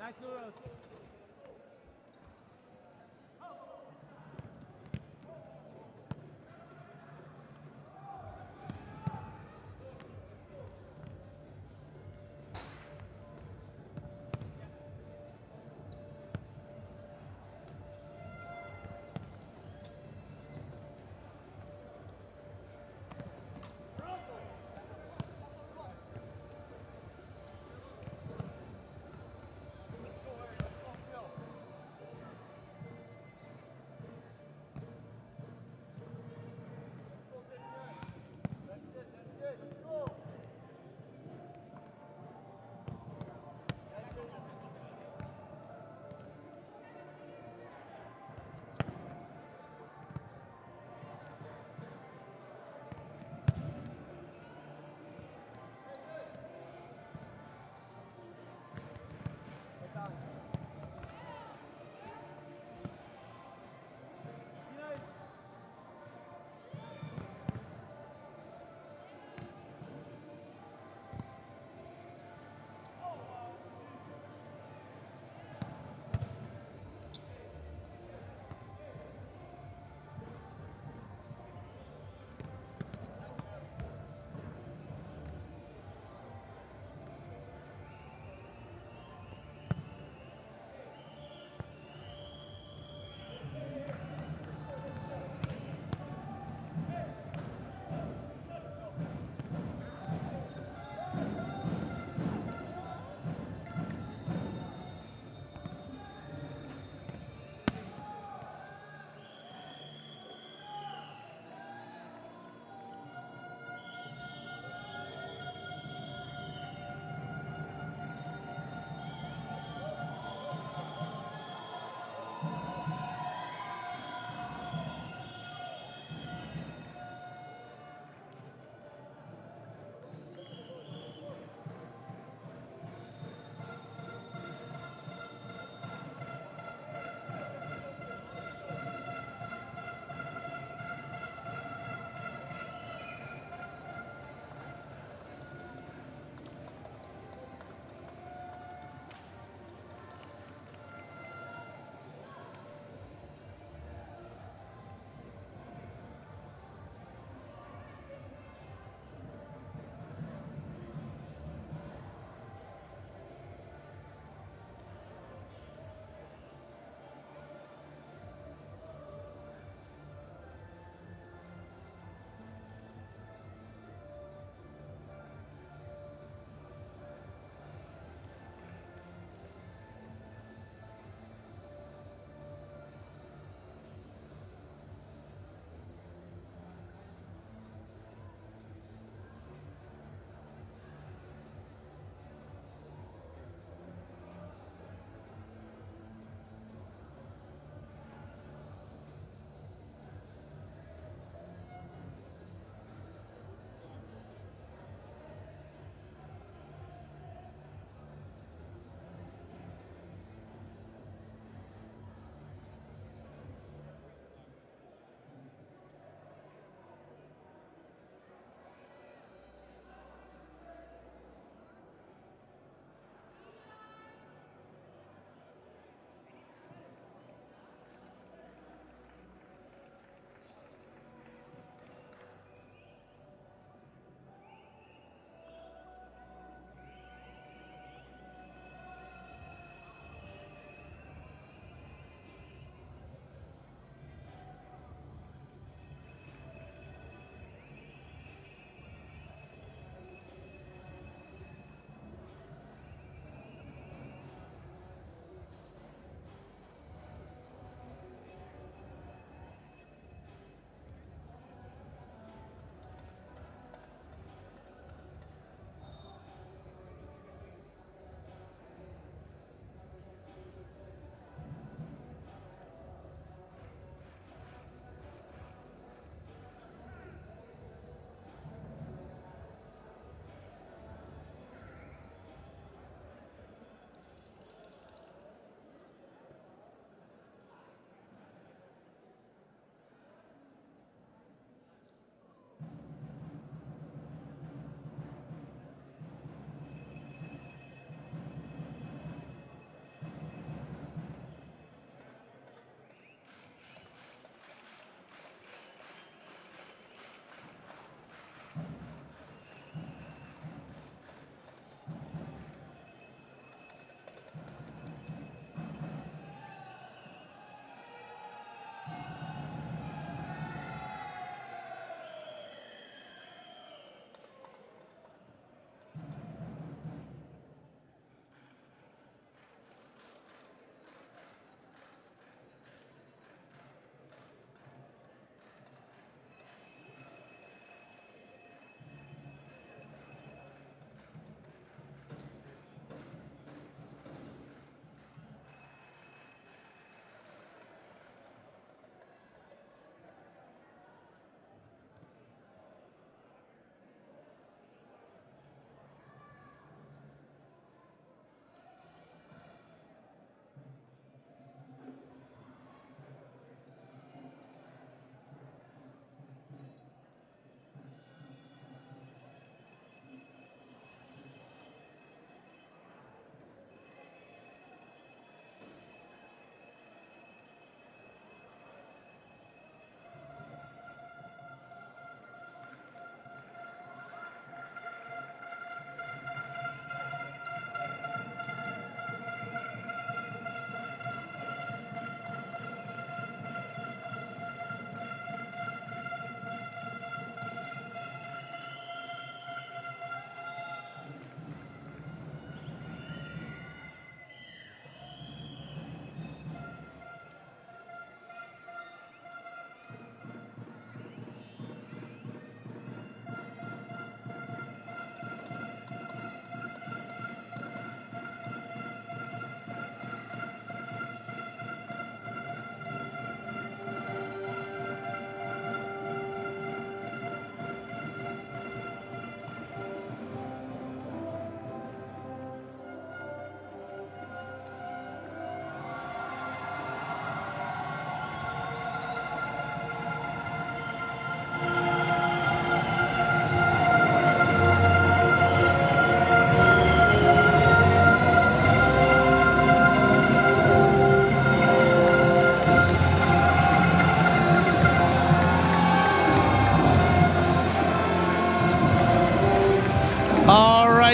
Nice noodles.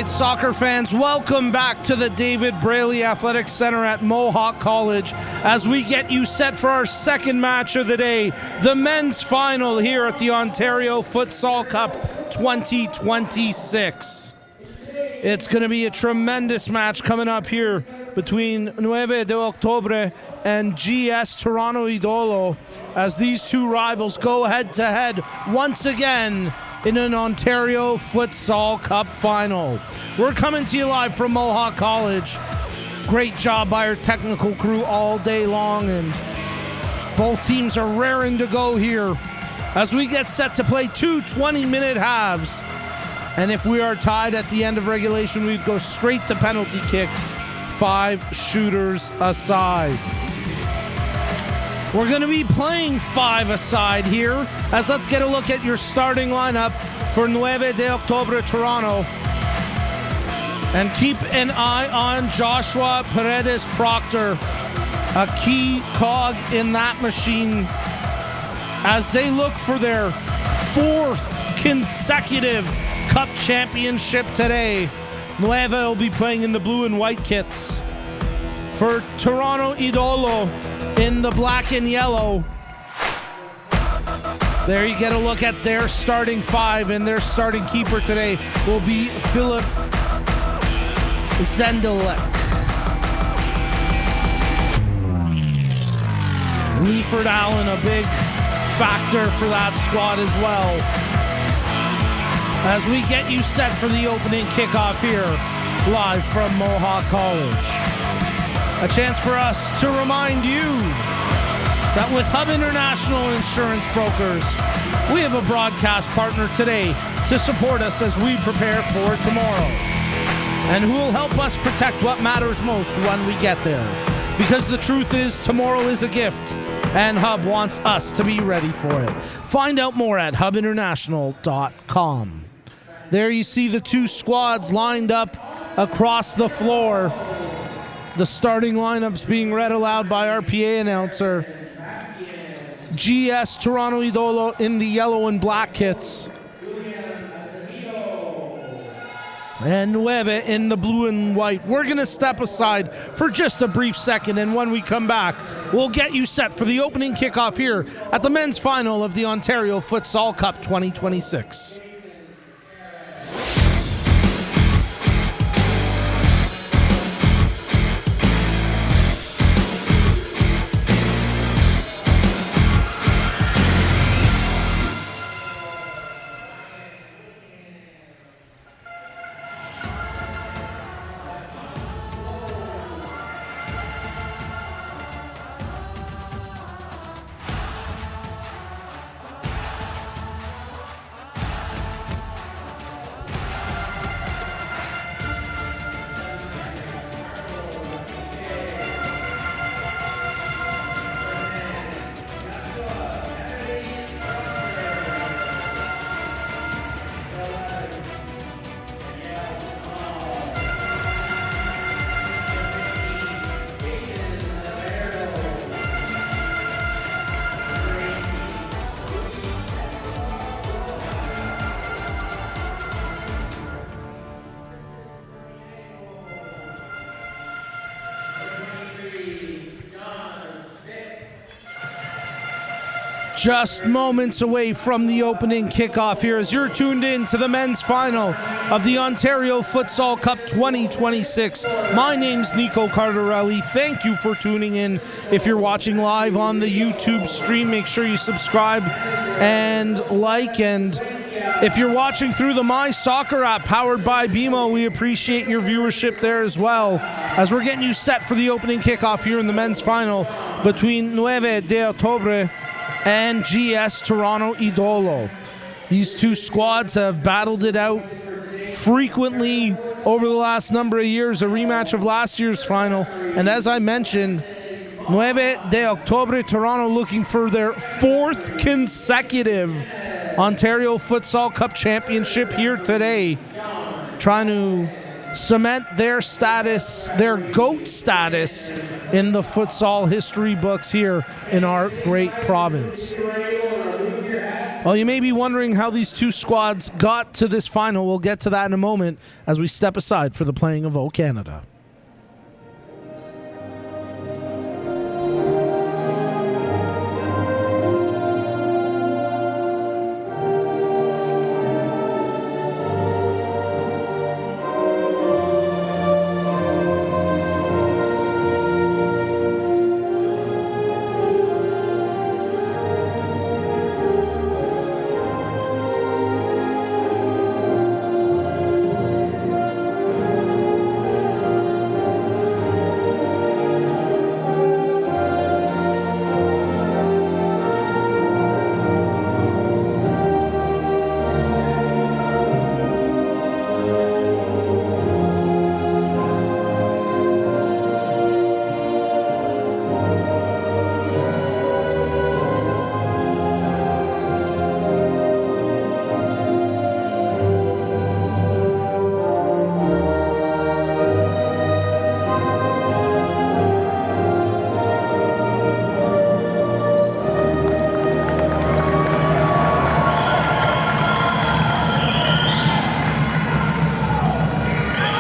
right, soccer fans, welcome back to the David Braley Athletic Center at Mohawk College as we get you set for our second match of the day, the men's final here at the Ontario Futsal Cup 2026. It's going to be a tremendous match coming up here between 9 de Octubre and GS Toronto Idolo as these two rivals go head-to-head once again in an Ontario Futsal Cup final. We're coming to you live from Mohawk College. Great job by our technical crew all day long, and both teams are raring to go here as we get set to play two 20-minute halves. And if we are tied at the end of regulation, we'd go straight to penalty kicks, 5 shooters aside. We're going to be playing 5 aside here, as let's get a look at your starting lineup for 9 de Octubre Toronto. And keep an eye on Joshua Paredes Proctor, a key cog in that machine, as they look for their 4th consecutive Cup championship today. 9 will be playing in the blue and white kits. For Toronto Idolo in the black and yellow. There you get a look at their starting 5, and their starting keeper today will be Philip Zendelek. Leaford Allen, a big factor for that squad as well. As we get you set for the opening kickoff here, live from Mohawk College. A chance for us to remind you that with Hub International Insurance Brokers, we have a broadcast partner today to support us as we prepare for tomorrow, and who will help us protect what matters most when we get there. Because the truth is, tomorrow is a gift, and Hub wants us to be ready for it. Find out more at hubinternational.com. There you see the two squads lined up across the floor. The starting lineups being read aloud by our PA announcer. GS Toronto Idolo in the yellow and black kits. And 9 in the blue and white. We're going to step aside for just a brief second, and when we come back, we'll get you set for the opening kickoff here at the men's final of the Ontario Futsal Cup 2026. Just moments away from the opening kickoff here as you're tuned in to the men's final of the Ontario Futsal Cup 2026. My name's Nico Cardarelli. Thank you for tuning in. If you're watching live on the YouTube stream, make sure you subscribe and like. And if you're watching through the My Soccer app powered by BMO, we appreciate your viewership there as well, as we're getting you set for the opening kickoff here in the men's final between 9 de Octubre and GS Toronto Idolo. These two squads have battled it out frequently over the last number of years, a rematch of last year's final. And as I mentioned, 9 de Octubre Toronto looking for their 4th consecutive Ontario Futsal Cup championship here today, trying to cement their status, their GOAT status in the futsal history books here in our great province. Well, you may be wondering how these two squads got to this final. We'll get to that in a moment as we step aside for the playing of O Canada.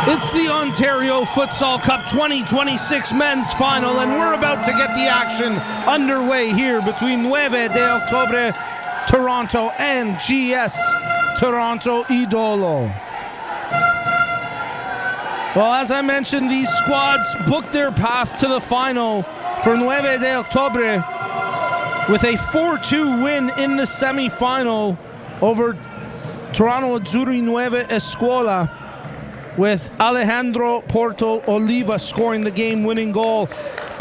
It's the Ontario Futsal Cup 2026 men's final, and we're about to get the action underway here between 9 de Octubre Toronto and GS Toronto Idolo. Well, as I mentioned, these squads booked their path to the final for 9 de Octubre with a 4-2 win in the semi-final over Toronto Azzurri 9 Escuela, with Alejandro Porto Oliva scoring the game-winning goal.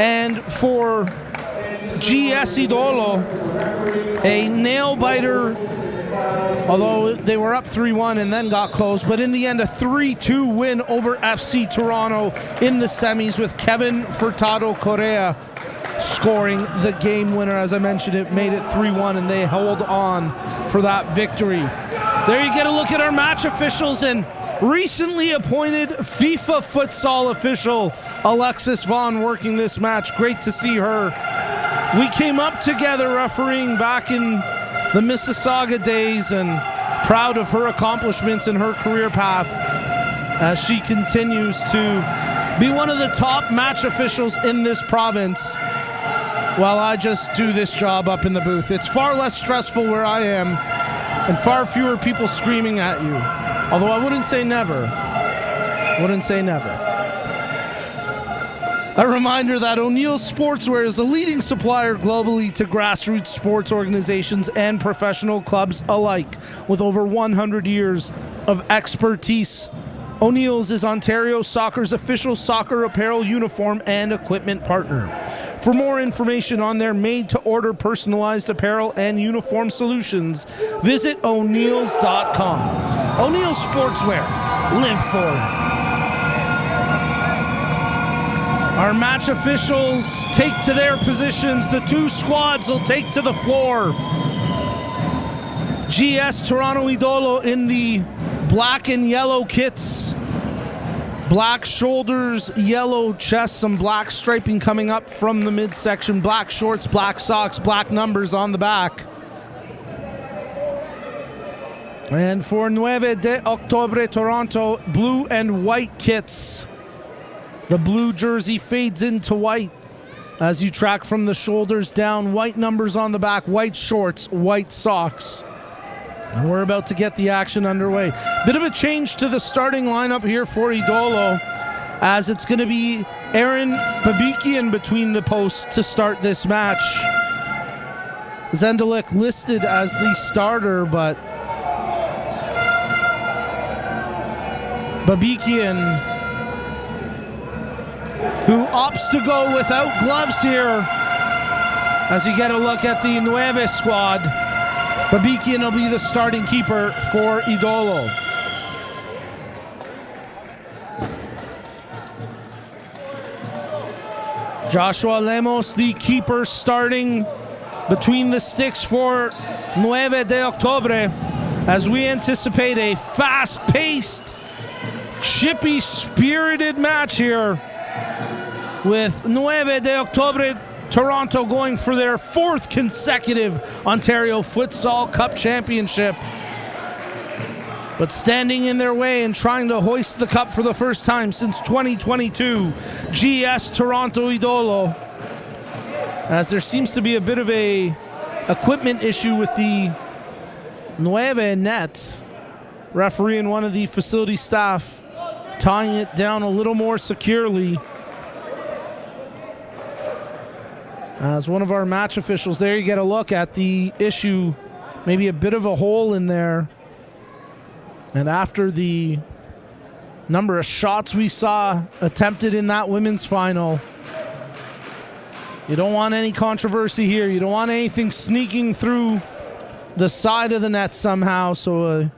And for GS Idolo, a nail-biter, although they were up 3-1 and then got close, but in the end a 3-2 win over FC Toronto in the semis, with Kevin Furtado Correa scoring the game winner. As I mentioned, it made it 3-1 and they held on for that victory. There you get a look at our match officials, and recently appointed FIFA futsal official Alexis Vaughn working this match. Great to see her. We came up together refereeing back in the Mississauga days, and proud of her accomplishments in her career path as she continues to be one of the top match officials in this province, while I just do this job up in the booth. It's far less stressful where I am and far fewer people screaming at you. Although I wouldn't say never. Wouldn't say never. A reminder that O'Neill's Sportswear is a leading supplier globally to grassroots sports organizations and professional clubs alike, with over 100 years of expertise. O'Neill's is Ontario Soccer's official soccer apparel, uniform, and equipment partner. For more information on their made-to-order personalized apparel and uniform solutions, visit O'Neills.com. O'Neill's Sportswear. Live for it. Our match officials take to their positions. The two squads will take to the floor. GS Toronto Idolo in the black and yellow kits. Black shoulders, yellow chest, some black striping coming up from the midsection, black shorts, black socks, black numbers on the back. And for 9 de Octubre Toronto, blue and white kits. The blue jersey fades into white as you track from the shoulders down, white numbers on the back, white shorts, white socks. And we're about to get the action underway. Bit of a change to the starting lineup here for Idolo, as it's going to be Aaron Babikian between the posts to start this match. Zendelik listed as the starter, but Babikian, who opts to go without gloves here, as you get a look at the 9 squad. Babikian will be the starting keeper for Idolo. Joshua Lemos, the keeper, starting between the sticks for 9 de Octubre, as we anticipate a fast-paced, chippy, spirited match here with 9 de Octubre Toronto going for their 4th consecutive Ontario Futsal Cup championship. But standing in their way and trying to hoist the cup for the first time since 2022, GS Toronto Idolo. As there seems to be a bit of a equipment issue with the 9 net. Referee and one of the facility staff tying it down a little more securely. As one of our match officials, there you get a look at the issue, maybe a bit of a hole in there. And after the number of shots we saw attempted in that women's final, you don't want any controversy here. You don't want anything sneaking through the side of the net somehow. So a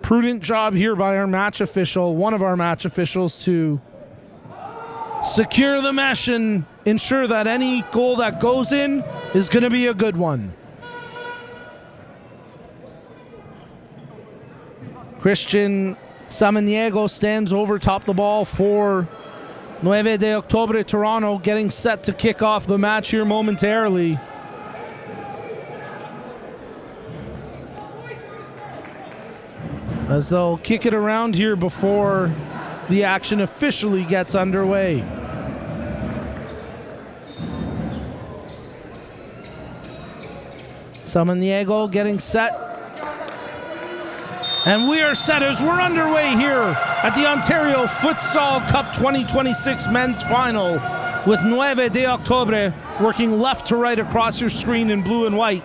prudent job here by our match official, one of our match officials, to secure the mesh and ensure that any goal that goes in is going to be a good one. Christian Samaniego stands over top the ball for 9 de Octubre Toronto, getting set to kick off the match here momentarily. As they'll kick it around here before the action officially gets underway. Samaniego getting set. And we are set as we're underway here at the Ontario Futsal Cup 2026 men's final with 9 de Octubre working left to right across your screen in blue and white,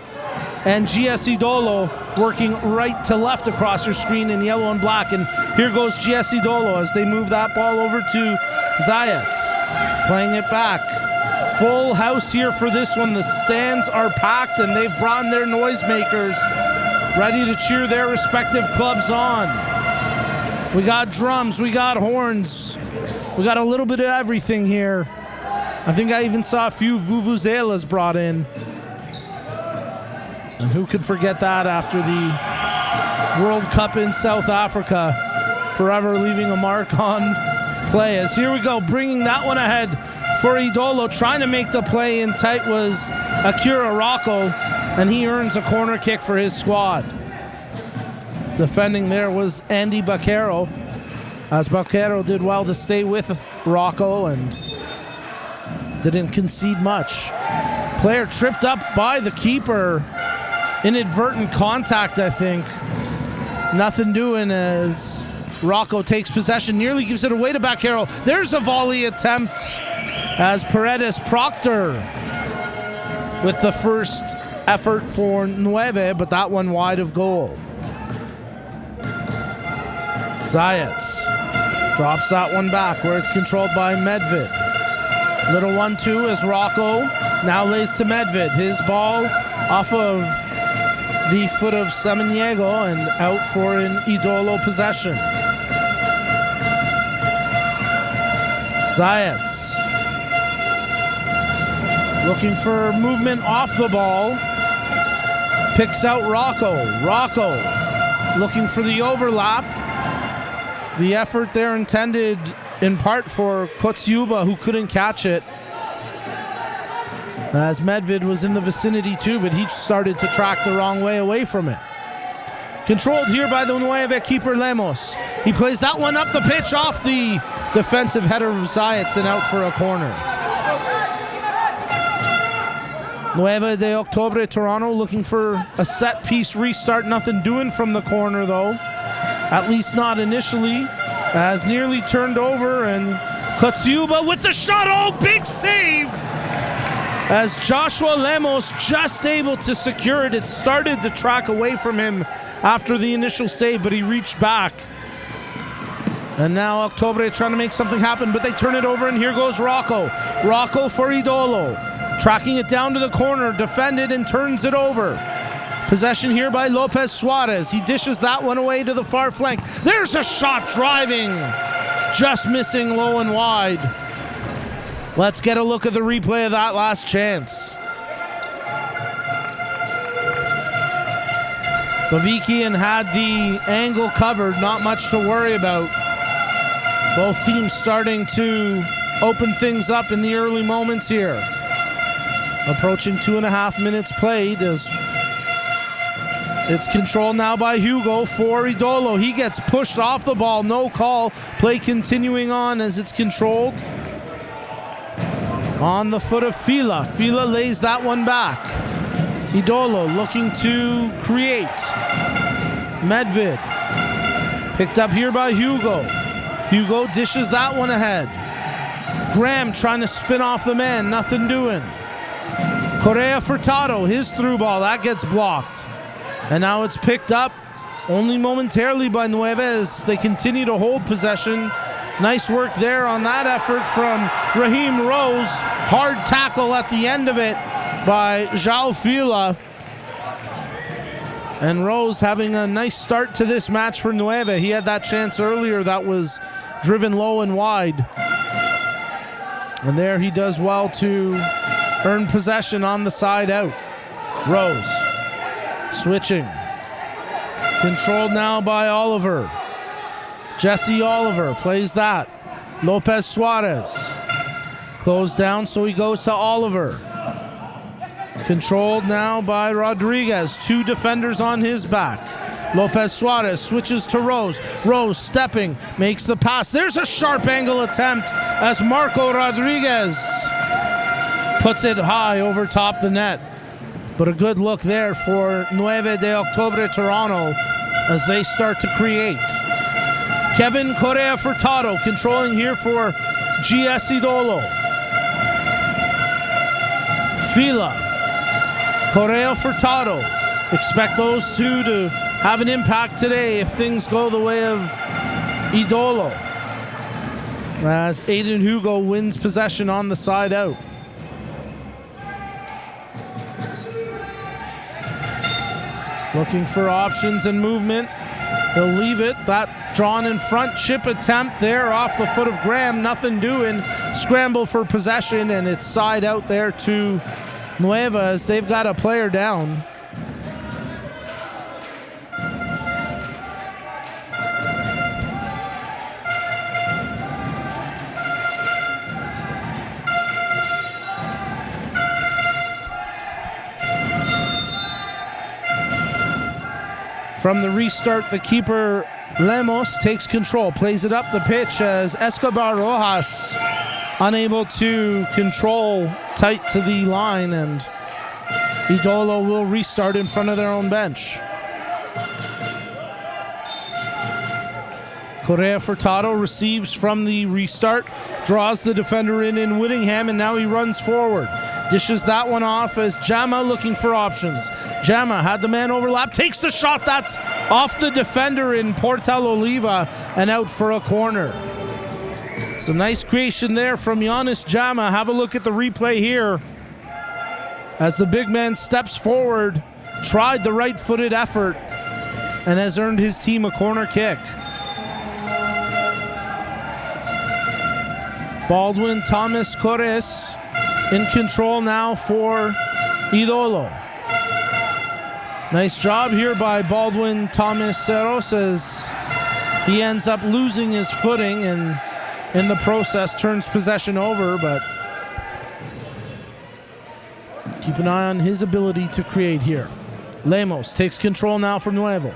and GS Idolo working right to left across your screen in yellow and black. And here goes GS Idolo as they move that ball over to Zayats, playing it back. Full house here for this one. The stands are packed and they've brought in their noisemakers, ready to cheer their respective clubs on. We got drums, we got horns, we got a little bit of everything here. I think I even saw a few vuvuzelas brought in. And who could forget that after the World Cup in South Africa, forever leaving a mark on play. As here we go, bringing that one ahead for Idolo. Trying to make the play in tight was Akira Rocco, and he earns a corner kick for his squad. Defending there was Andy Baquero, as Baquero did well to stay with Rocco and didn't concede much. Player tripped up by the keeper. Inadvertent contact, I think. Nothing doing as Rocco takes possession, nearly gives it away to Baquero. There's a volley attempt as Paredes Proctor with the first effort for 9, but that one wide of goal. Zayats drops that one back where it's controlled by Medved. Little 1-2 as Rocco now lays to Medved. His ball off of the foot of Samaniego and out for an Idolo possession. Zayats looking for movement off the ball. Picks out Rocco. Rocco looking for the overlap. The effort there intended in part for Kotsiuba, who couldn't catch it, as Medved was in the vicinity too, but he started to track the wrong way away from it. Controlled here by the 9 keeper Lemos. He plays that one up the pitch off the defensive header of Zayats and out for a corner. 9 de Octubre Toronto looking for a set piece restart. Nothing doing from the corner though, at least not initially, as nearly turned over, and Kotsiuba with the shot. Oh, big save! As Joshua Lemos just able to secure it. It started to track away from him after the initial save, but he reached back. And now Octubre trying to make something happen, but they turn it over, and here goes Rocco. Rocco for Idolo. Tracking it down to the corner, defended and turns it over. Possession here by Lopez Suarez. He dishes that one away to the far flank. There's a shot driving, just missing low and wide. Let's get a look at the replay of that last chance. Babikian had the angle covered, not much to worry about. Both teams starting to open things up in the early moments here. Approaching 2.5 minutes played as it's controlled now by Hugo for Idolo. He gets pushed off the ball, no call. Play continuing on as it's controlled. On the foot of Fila. Fila lays that one back. Idolo looking to create. Medved. Picked up here by Hugo. Hugo dishes that one ahead. Graham trying to spin off the man, nothing doing. Correa Furtado, his through ball, that gets blocked. And now it's picked up only momentarily by Nueva as they continue to hold possession. Nice work there on that effort from Raheem Rose. Hard tackle at the end of it by João Fila. And Rose having a nice start to this match for Nueva. He had that chance earlier that was driven low and wide. And there he does well to earn possession on the side out. Rose switching. Controlled now by Oliver. Jesse Oliver plays that. Lopez Suarez. Closed down, so he goes to Oliver. Controlled now by Rodriguez. 2 defenders on his back. Lopez Suarez switches to Rose. Rose stepping, makes the pass. There's a sharp angle attempt as Marco Rodriguez puts it high over top the net. But a good look there for Nueve de Octubre Toronto as they start to create. Kevin Correa Furtado controlling here for GS Idolo. Fila. Correa Furtado. Expect those two to have an impact today if things go the way of Idolo. As Aiden Hugo wins possession on the side out. Looking for options and movement. He'll leave it. That drawn in front chip attempt there off the foot of Graham. Nothing doing. Scramble for possession, and it's side out there to Nueva as they've got a player down. From the restart, the keeper Lemos takes control, plays it up the pitch as Escobar Rojas unable to control tight to the line, and Idolo will restart in front of their own bench. Correa Furtado receives from the restart, draws the defender in Whittingham, and now he runs forward. Dishes that one off as Jama looking for options. Jama had the man overlap, takes the shot that's off the defender in Portal Oliva and out for a corner. Some nice creation there from Giannis Jama. Have a look at the replay here as the big man steps forward, tried the right-footed effort, and has earned his team a corner kick. Baldwin Thomas Corres in control now for Idolo. Nice job here by Baldwin Thomas Ceros as he ends up losing his footing and in the process turns possession over, but keep an eye on his ability to create here. Lemos takes control now from Nuevo.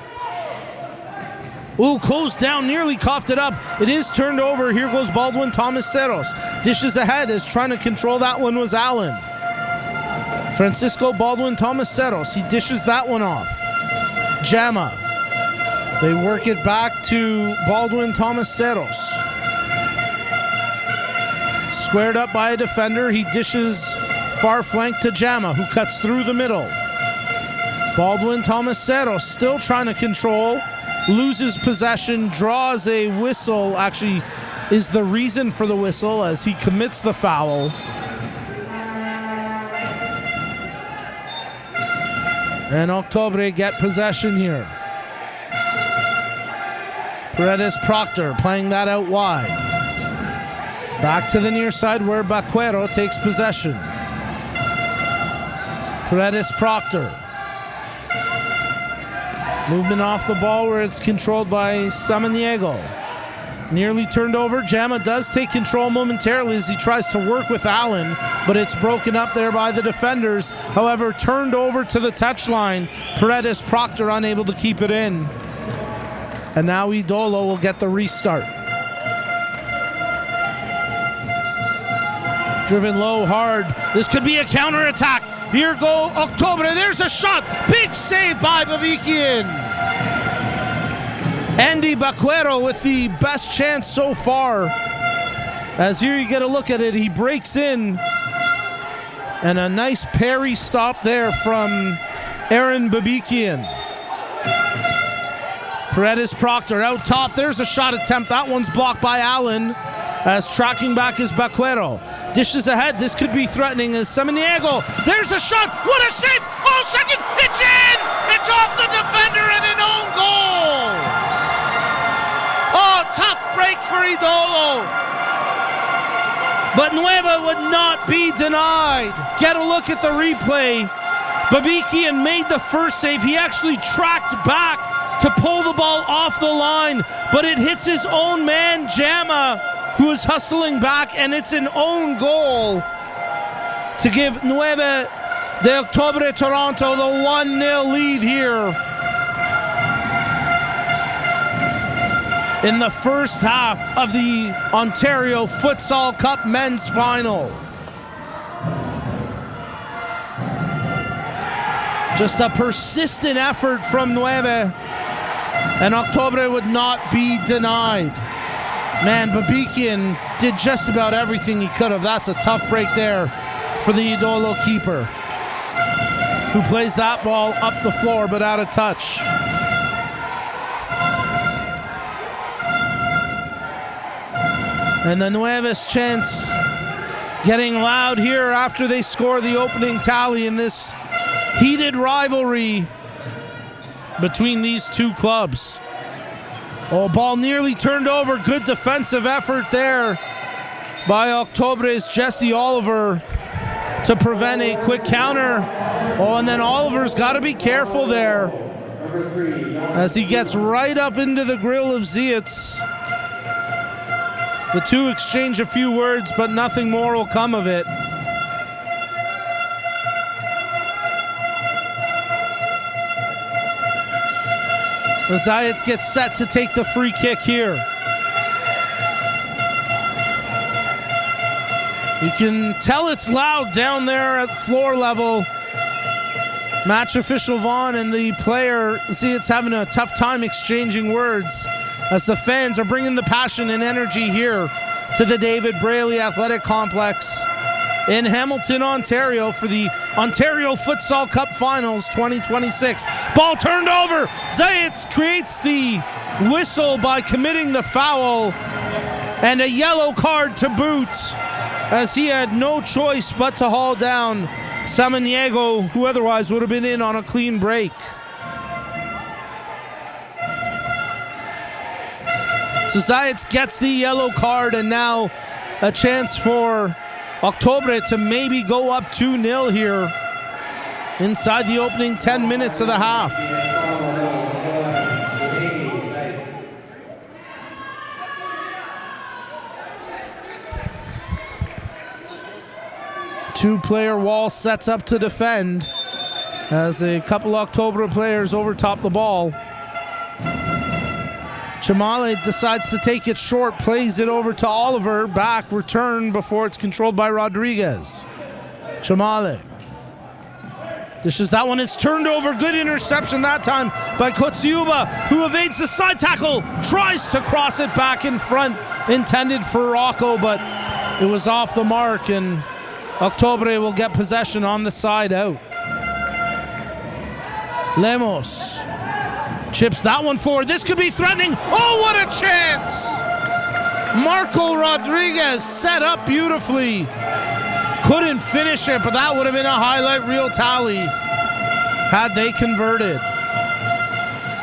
Ooh, closed down, nearly coughed it up. It is turned over. Here goes Baldwin Thomas Ceros. Dishes ahead as trying to control that one was Allen. Francisco Baldwin Thomas Ceros. He dishes that one off. Jama. They work it back to Baldwin Thomas Ceros. Squared up by a defender. He dishes far flank to Jama, who cuts through the middle. Baldwin Thomas Ceros still trying to control. Loses possession, draws a whistle, actually is the reason for the whistle as he commits the foul. And Octubre get possession here. Paredes Proctor playing that out wide. Back to the near side where Baquero takes possession. Paredes Proctor. Movement off the ball where it's controlled by Samaniego. Nearly turned over. Jama does take control momentarily as he tries to work with Allen, but it's broken up there by the defenders. However, turned over to the touchline. Paredes Proctor unable to keep it in. And now Idolo will get the restart. Driven low, hard. This could be a counterattack. Here go Octubre. There's a shot. Big save by Babikian. Andy Baquero with the best chance so far. As here you get a look at it, he breaks in. And a nice parry stop there from Aaron Babikian. Paredes Proctor out top. There's a shot attempt. That one's blocked by Allen. As tracking back is Baquero. Dishes ahead. This could be threatening as Samaniego. There's a shot. What a save. Oh, second. It's in. It's off the defender and an own goal. Oh, tough break for Idolo. But Nueva would not be denied. Get a look at the replay. Babikian made the first save. He actually tracked back to pull the ball off the line, but it hits his own man, Jama, who is hustling back, and it's an own goal to give Nueva de Octubre Toronto the 1-0 lead here in the first half of the Ontario Futsal Cup Men's Final. Just a persistent effort from Nueva, and Octubre would not be denied. Man, Babikian did just about everything he could have. That's a tough break there for the Idolo keeper, who plays that ball up the floor but out of touch. And the Nueva's chants getting loud here after they score the opening tally in this heated rivalry between these two clubs. Oh, ball nearly turned over. Good defensive effort there by Octubre's Jesse Oliver to prevent a quick counter. Oh, and then Oliver's got to be careful there as he gets right up into the grill of Zietz. The two exchange a few words, but nothing more will come of it. Zietz gets set to take the free kick here. You can tell it's loud down there at floor level. Match official Vaughn and the player Zietz having a tough time exchanging words as the fans are bringing the passion and energy here to the David Braley Athletic Complex in Hamilton, Ontario for the Ontario Futsal Cup Finals 2026. Ball turned over. Zietz creates the whistle by committing the foul and a yellow card to boot as he had no choice but to haul down Samaniego, who otherwise would have been in on a clean break. So Zietz gets the yellow card, and now a chance for Octubre to maybe go up 2-0 here inside the opening 10 minutes of the half. Two-player wall sets up to defend as a couple Octubre players overtop the ball. Chamale decides to take it short, plays it over to Oliver, back, return before it's controlled by Rodriguez. Chamale dishes that one, it's turned over, good interception that time by Kotsiuba, who evades the side tackle, tries to cross it back in front, intended for Rocco, but it was off the mark, and Octubre will get possession on the side out. Lemos chips that one forward. This could be threatening. Oh, what a chance! Marco Rodriguez set up beautifully. Couldn't finish it, but that would have been a highlight reel tally had they converted.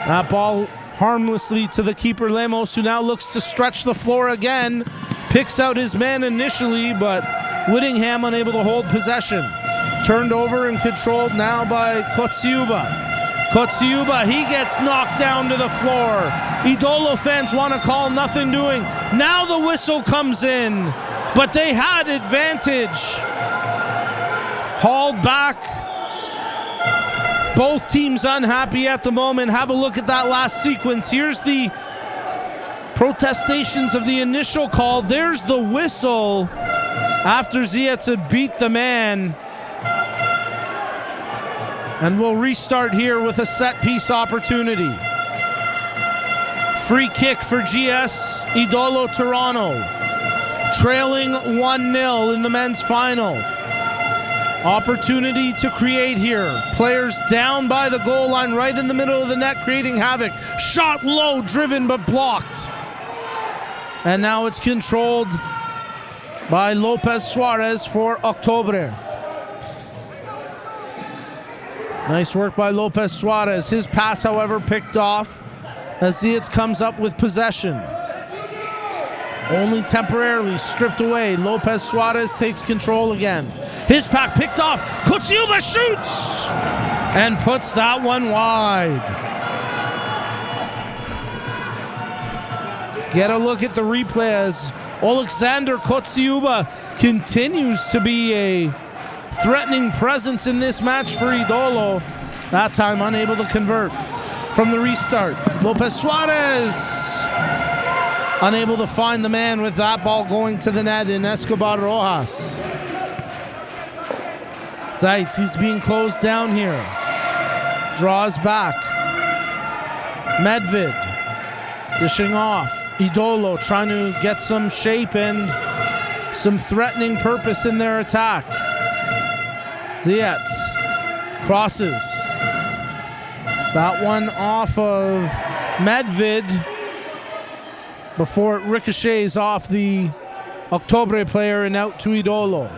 That ball harmlessly to the keeper Lemos, who now looks to stretch the floor again. Picks out his man initially, but Whittingham unable to hold possession. Turned over and controlled now by Kotsiuba. Kotsiuba, he gets knocked down to the floor. Idolo fans want to call, nothing doing. Now the whistle comes in, but they had advantage. Hauled back. Both teams unhappy at the moment. Have a look at that last sequence. Here's the protestations of the initial call. There's the whistle after Zietz beat the man. And we'll restart here with a set piece opportunity. Free kick for GS Idolo Toronto. Trailing 1-0 in the men's final. Opportunity to create here. Players down by the goal line, right in the middle of the net, creating havoc. Shot low, driven but blocked. And now it's controlled by Lopez Suarez for Octubre. Nice work by Lopez Suarez. His pass, however, picked off as Zietz comes up with possession. Only temporarily stripped away. Lopez Suarez takes control again. His pack picked off. Kotsiuba shoots and puts that one wide. Get a look at the replay as Alexander Kotsiuba continues to be a threatening presence in this match for Idolo. That time unable to convert from the restart. Lopez Suarez unable to find the man with that ball going to the net in Escobar Rojas. Zietz, he's being closed down here. Draws back. Medved dishing off. Idolo trying to get some shape and some threatening purpose in their attack. Zietz crosses. That one off of Medved before it ricochets off the Octubre player and out to Idolo.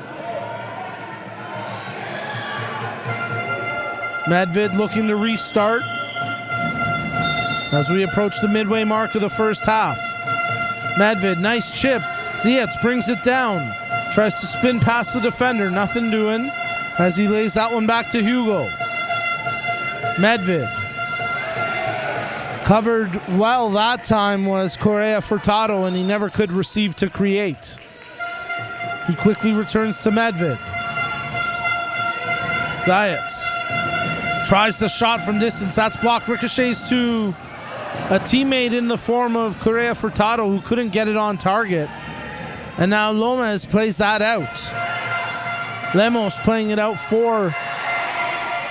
Medved looking to restart as we approach the midway mark of the first half. Medved, nice chip. Zietz brings it down. Tries to spin past the defender. Nothing doing as he lays that one back to Hugo. Medved. Covered well that time was Correa Furtado, and he never could receive to create. He quickly returns to Medved. Zietz tries the shot from distance. That's blocked. Ricochets to a teammate in the form of Correa Furtado, who couldn't get it on target. And now Lomez plays that out. Lemos playing it out for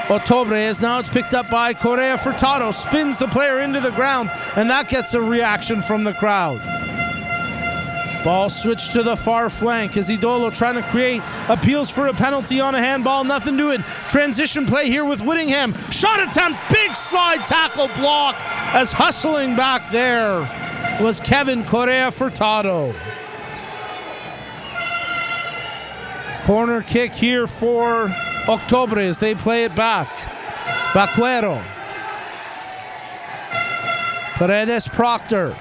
Octubre, as now it's picked up by Correa Furtado. Spins the player into the ground, and that gets a reaction from the crowd. Ball switched to the far flank as Idolo trying to create. Appeals for a penalty on a handball. Nothing doing. Transition play here with Whittingham. Shot attempt. Big slide tackle block as hustling back there was Kevin Correa Furtado. Corner kick here for Octubre as they play it back. Baquero. Paredes Proctor.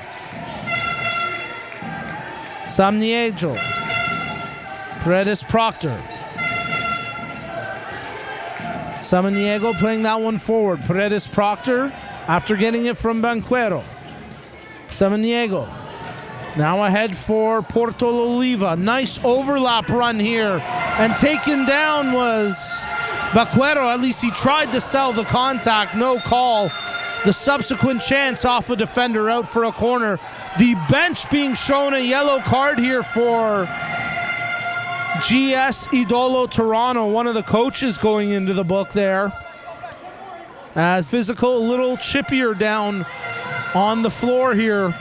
Samniejo. Paredes Proctor. Samaniego playing that one forward. Paredes Proctor after getting it from Banquero. Samaniego now ahead for Porto Oliva. Nice overlap run here. And taken down was Baquero. At least he tried to sell the contact. No call. The subsequent chance off a defender out for a corner. The bench being shown a yellow card here for GS Idolo Toronto. One of the coaches going into the book there. As physical, a little chippier down on the floor here.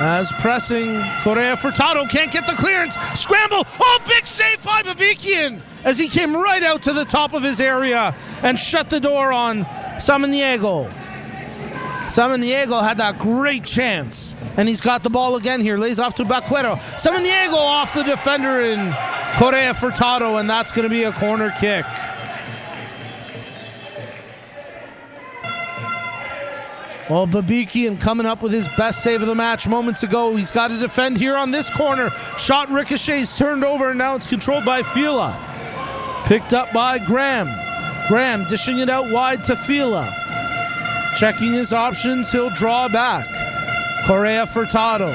As pressing, Correa Furtado can't get the clearance. Scramble. Oh, big save by Babikian as he came right out to the top of his area and shut the door on Samaniego. Samaniego had that great chance, and he's got the ball again here. Lays off to Baquero. Samaniego off the defender in Correa Furtado, and that's going to be a corner kick. Well, Babikian coming up with his best save of the match moments ago. He's got to defend here on this corner. Shot ricochets, turned over, and now it's controlled by Fila. Picked up by Graham. Graham dishing it out wide to Fila. Checking his options, he'll draw back. Correa Furtado,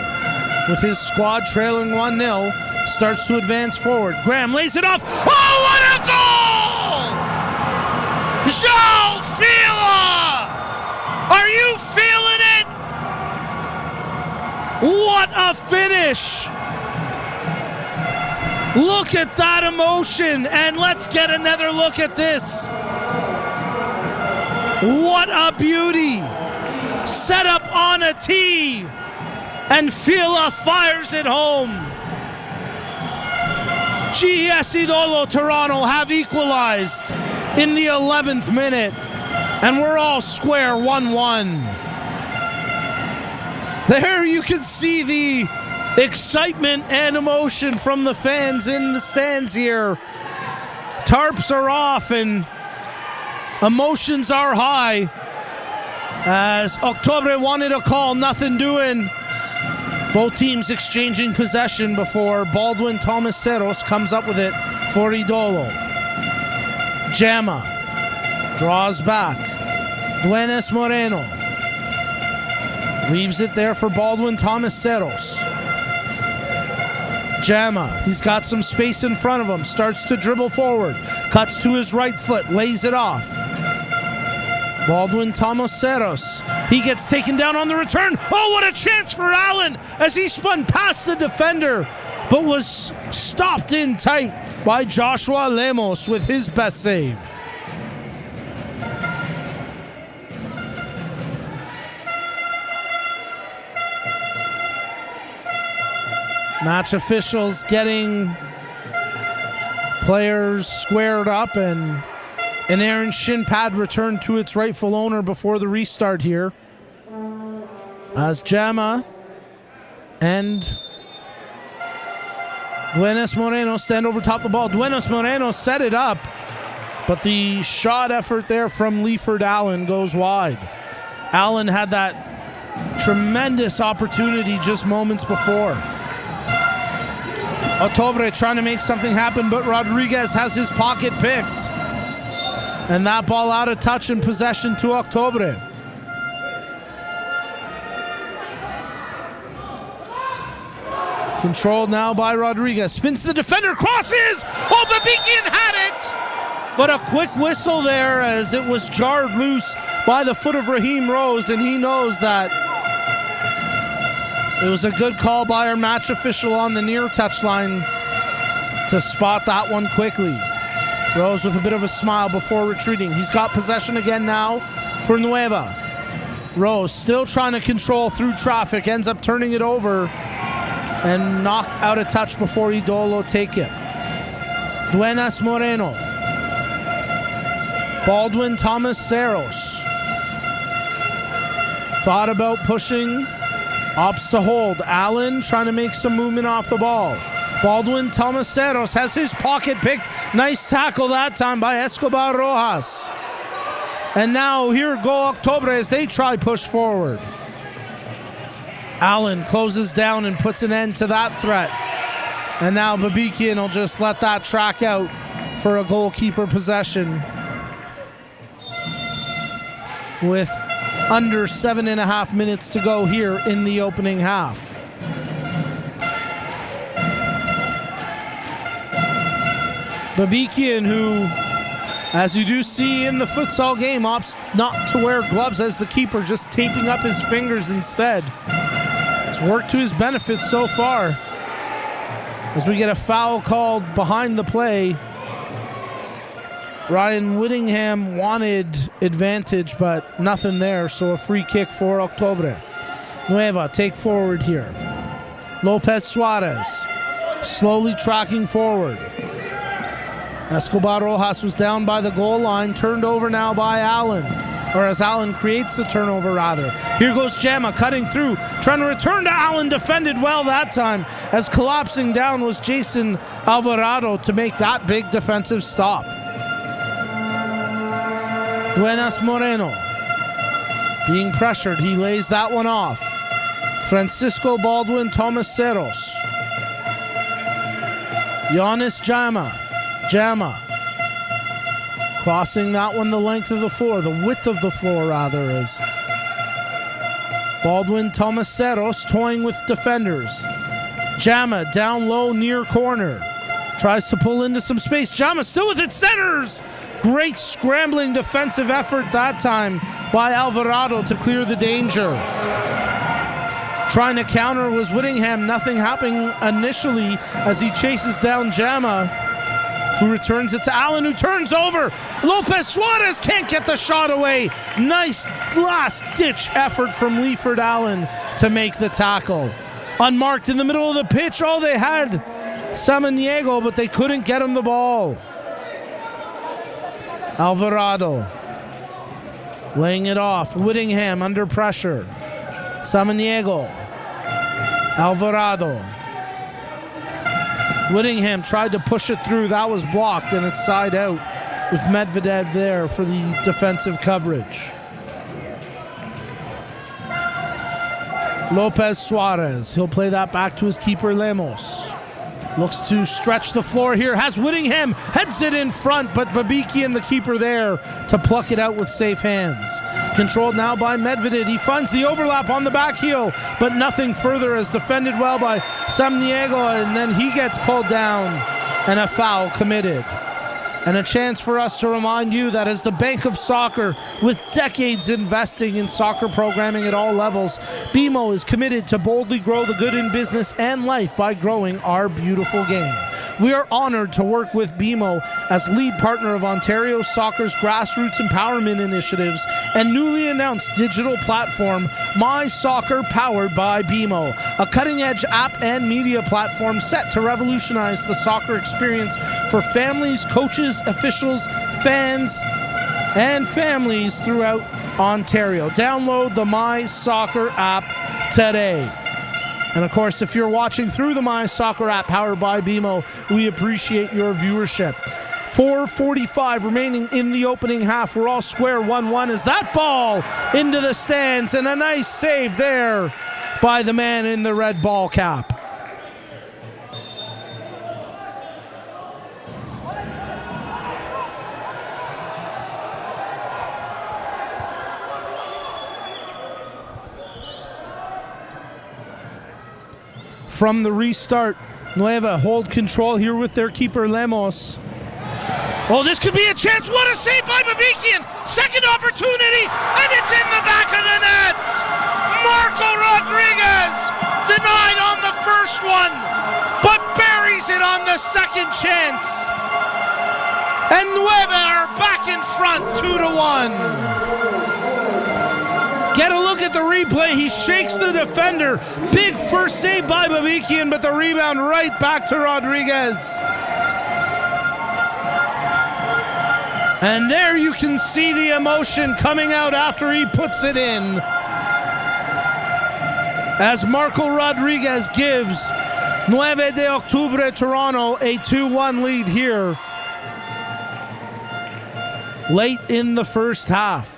with his squad trailing 1-0, starts to advance forward. Graham lays it off. Oh, what a goal! João Fila! Are you feeling it? What a finish! Look at that emotion, and let's get another look at this. What a beauty! Set up on a tee, and Fila fires it home. GS Idolo Toronto have equalized in the 11th minute, and we're all square 1-1. There you can see the excitement and emotion from the fans in the stands here. Tarps are off and emotions are high as Octubre wanted a call, nothing doing. Both teams exchanging possession before Baldwin Tomaseros comes up with it for Idolo. Jama draws back. Duenas Moreno leaves it there for Baldwin Tomaseros. Jama, he's got some space in front of him, starts to dribble forward, cuts to his right foot, lays it off. Baldwin Tomaseros, he gets taken down on the return. Oh, what a chance for Allen as he spun past the defender, but was stopped in tight by Joshua Lemos with his best save. Match officials getting players squared up, and an Aaron shin pad returned to its rightful owner before the restart here. As Jama and Duenas Moreno stand over top of the ball. Duenas Moreno set it up, but the shot effort there from Leiford Allen goes wide. Allen had that tremendous opportunity just moments before. Octubre trying to make something happen, but Rodriguez has his pocket picked. And that ball out of touch and possession to Octubre. Controlled now by Rodriguez. Spins the defender, crosses! Oh, Babikian had it! But a quick whistle there as it was jarred loose by the foot of Raheem Rose, and he knows that it was a good call by our match official on the near touchline to spot that one quickly. Rose with a bit of a smile before retreating. He's got possession again now for Nueva. Rose still trying to control through traffic, ends up turning it over and knocked out of touch before Idolo take it. Duenas Moreno. Baldwin Tomaseros. Thought about pushing. Opts to hold. Allen trying to make some movement off the ball. Baldwin Tomaseros has his pocket picked. Nice tackle that time by Escobar Rojas. And now here go Octubre as they try push forward. Allen closes down and puts an end to that threat. And now Babikian will just let that track out for a goalkeeper possession with under 7.5 minutes to go here in the opening half. Babikian, who, as you do see in the futsal game, opts not to wear gloves as the keeper, just taping up his fingers instead. It's worked to his benefit so far. As we get a foul called behind the play. Ryan Whittingham wanted advantage, but nothing there, so a free kick for Octubre. Nueva take forward here. Lopez Suarez slowly tracking forward. Escobar Rojas was down by the goal line, turned over now by Allen. Or as Allen creates the turnover, rather. Here goes Jama cutting through, trying to return to Allen, defended well that time, as collapsing down was Jason Alvarado to make that big defensive stop. Duenas Moreno being pressured, he lays that one off. Francisco Baldwin Tomaseros. Yonis Jama. Crossing that one the length of the floor, the width of the floor rather, as Baldwin Tomaseros toying with defenders. Jama down low near corner. Tries to pull into some space. Jama still with it, centers! Great scrambling defensive effort that time by Alvarado to clear the danger. Trying to counter was Whittingham. Nothing happening initially as he chases down Jama, who returns it to Allen, who turns over. Lopez Suarez can't get the shot away. Nice last-ditch effort from Leiford Allen to make the tackle. Unmarked in the middle of the pitch. Oh, they had Samaniego, but they couldn't get him the ball. Alvarado laying it off. Whittingham under pressure. Samaniego. Alvarado. Whittingham tried to push it through. That was blocked, and it's side out with Medvedev there for the defensive coverage. Lopez Suarez. He'll play that back to his keeper, Lemos. Looks to stretch the floor here. Has Whittingham. Heads it in front, but Babikian, the keeper there, to pluck it out with safe hands. Controlled now by Medvedev. He finds the overlap on the back heel, but nothing further, as defended well by Samaniego, and then he gets pulled down and a foul committed. And a chance for us to remind you that as the Bank of Soccer, with decades investing in soccer programming at all levels, BMO is committed to boldly grow the good in business and life by growing our beautiful game. We are honored to work with BMO as lead partner of Ontario Soccer's grassroots empowerment initiatives and newly announced digital platform, My Soccer, powered by BMO, a cutting-edge app and media platform set to revolutionize the soccer experience for families, coaches, officials, fans, and families throughout Ontario. Download the My Soccer app today. And of course, if you're watching through the My Soccer app powered by BMO, we appreciate your viewership. 4:45 remaining in the opening half. We're all square 1-1 as that ball into the stands, and a nice save there by the man in the red ball cap. From the restart, Nueva hold control here with their keeper Lemos. Oh, this could be a chance. What a save by Babikian. Second opportunity, and it's in the back of the net. Marco Rodriguez denied on the first one, but buries it on the second chance. And Nueva are back in front, 2-1. Get a look at the replay. He shakes the defender. Big first save by Babikian, but the rebound right back to Rodriguez. And there you can see the emotion coming out after he puts it in, as Marco Rodriguez gives 9 de Octubre Toronto a 2-1 lead here late in the first half.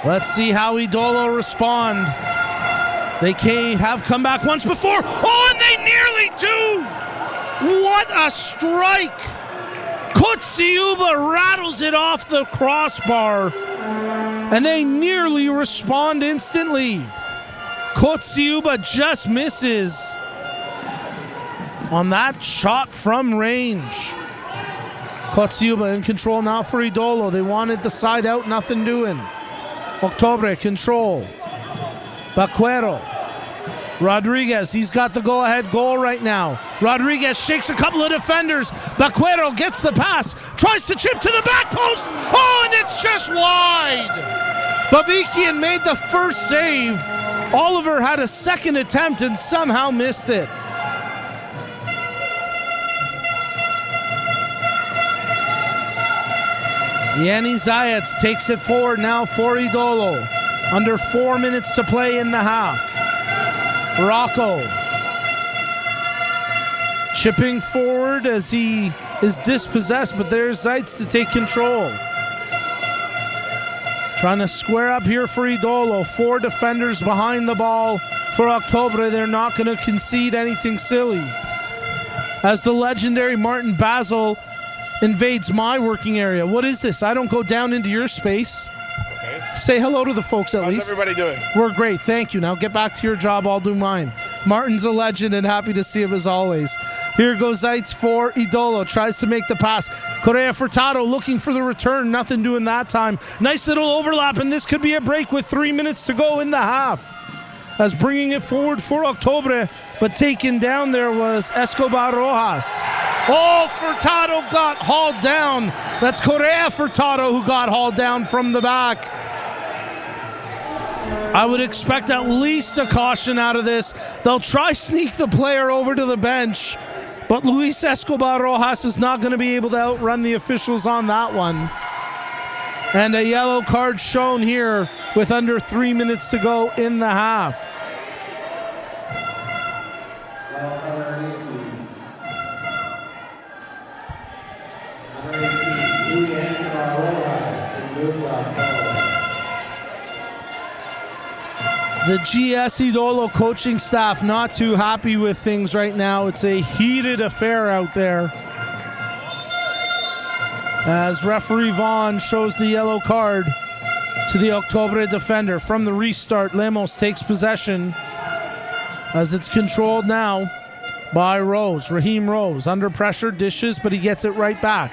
Let's see how Idolo respond. They have come back once before. Oh, and they nearly do! What a strike! Kotsiuba rattles it off the crossbar, and they nearly respond instantly. Kotsiuba just misses on that shot from range. Kotsiuba in control now for Idolo. They wanted the side out, nothing doing. Octubre, control. Baquero. Rodriguez, he's got the go-ahead goal right now. Rodriguez shakes a couple of defenders. Baquero gets the pass, tries to chip to the back post. Oh, and it's just wide. Babikian made the first save. Oliver had a second attempt and somehow missed it. Yanni Zayats takes it forward now for Idolo. Under 4 minutes to play in the half. Rocco chipping forward as he is dispossessed, but there's Zaitz to take control. Trying to square up here for Idolo. 4 defenders behind the ball for Octubre. They're not going to concede anything silly. as the legendary Martin Basil invades my working area. What is this? I don't go down into your space. Okay. Say hello to the folks at least. How's everybody doing? We're great, thank you. Now get back to your job, I'll do mine. Martin's a legend and happy to see him as always. Here goes Zeitz for Idolo, tries to make the pass. Correa Furtado looking for the return, nothing doing that time. Nice little overlap, and this could be a break with 3 minutes to go in the half. As bringing it forward for Octubre, but taken down there was Escobar Rojas. Oh, Furtado got hauled down. That's Correa Furtado who got hauled down from the back. I would expect at least a caution out of this. They'll try sneak the player over to the bench, but Luis Escobar Rojas is not going to be able to outrun the officials on that one. And a yellow card shown here with under 3 minutes to go in the half. The GS Idolo coaching staff not too happy with things right now. It's a heated affair out there. As referee Vaughn shows the yellow card to the Octubre defender. From the restart, Lemos takes possession as it's controlled now by Rose. Raheem Rose under pressure, dishes, but he gets it right back.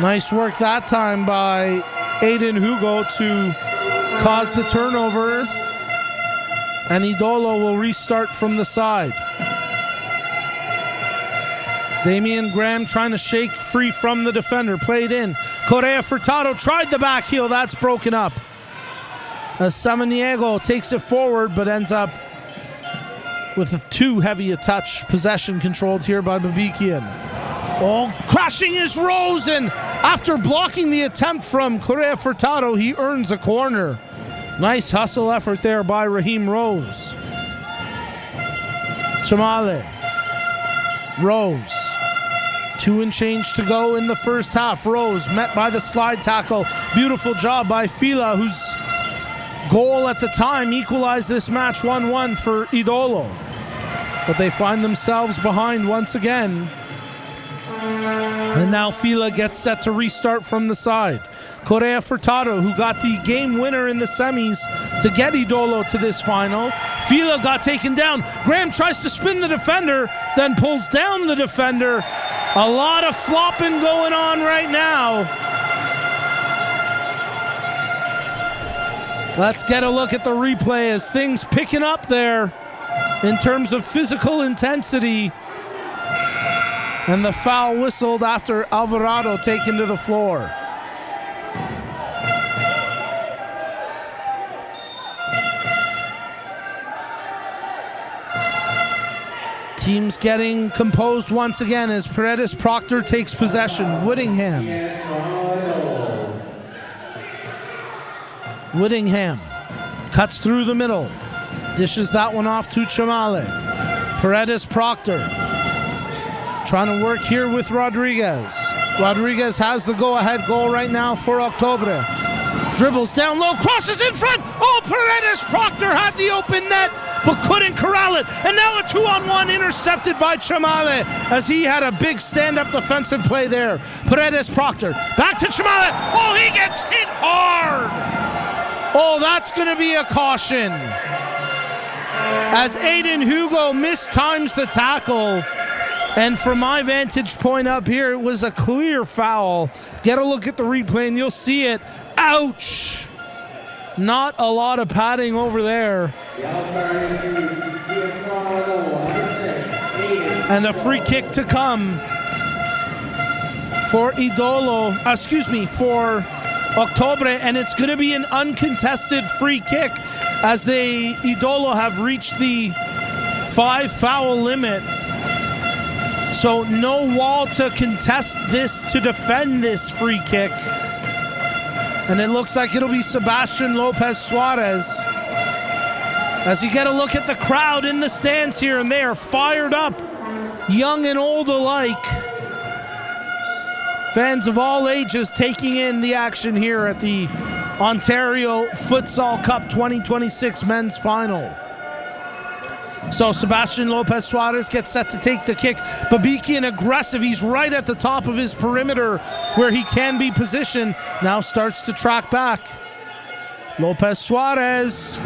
Nice work that time by Aiden Hugo to cause the turnover, and Idolo will restart from the side. Damian Graham trying to shake free from the defender. Played in. Correa Furtado tried the back heel. That's broken up. As Samaniego takes it forward, but ends up with too heavy a touch. Possession controlled here by Babikian. Oh, crashing is Rose, and after blocking the attempt from Correa Furtado, he earns a corner. Nice hustle effort there by Raheem Rose. Chamale. Rose. 2 and change to go in the first half. Rose met by the slide tackle. Beautiful job by Fila, whose goal at the time equalized this match 1-1 for Idolo. But they find themselves behind once again. And now Fila gets set to restart from the side. Correa Furtado, who got the game winner in the semis to get Idolo to this final. Fila got taken down. Graham tries to spin the defender, then pulls down the defender. A lot of flopping going on right now. Let's get a look at the replay as things picking up there in terms of physical intensity. And the foul whistled after Alvarado taken to the floor. Teams getting composed once again as Paredes Proctor takes possession. Whittingham cuts through the middle. Dishes that one off to Chamale. Paredes Proctor trying to work here with Rodriguez. Rodriguez has the go-ahead goal right now for Octubre. Dribbles down low, crosses in front. Oh, Paredes Proctor had the open net, but couldn't corral it. And now a 2-on-1 intercepted by Chamale as he had a big stand-up defensive play there. Paredes Proctor back to Chamale. Oh, he gets hit hard. Oh, that's going to be a caution as Aiden Hugo mistimes the tackle. And from my vantage point up here, it was a clear foul. Get a look at the replay and you'll see it. Ouch! Not a lot of padding over there. And a free kick to come for for Octubre, and it's going to be an uncontested free kick as Idolo have reached the 5-foul limit. So no wall to contest this, to defend this free kick. And it looks like it'll be Sebastian Lopez Suarez. As you get a look at the crowd in the stands here, and they are fired up, young and old alike. Fans of all ages taking in the action here at the Ontario Futsal Cup 2026 men's final. So Sebastian Lopez Suarez gets set to take the kick. Babikian aggressive. He's right at the top of his perimeter where he can be positioned. Now starts to track back. Lopez Suarez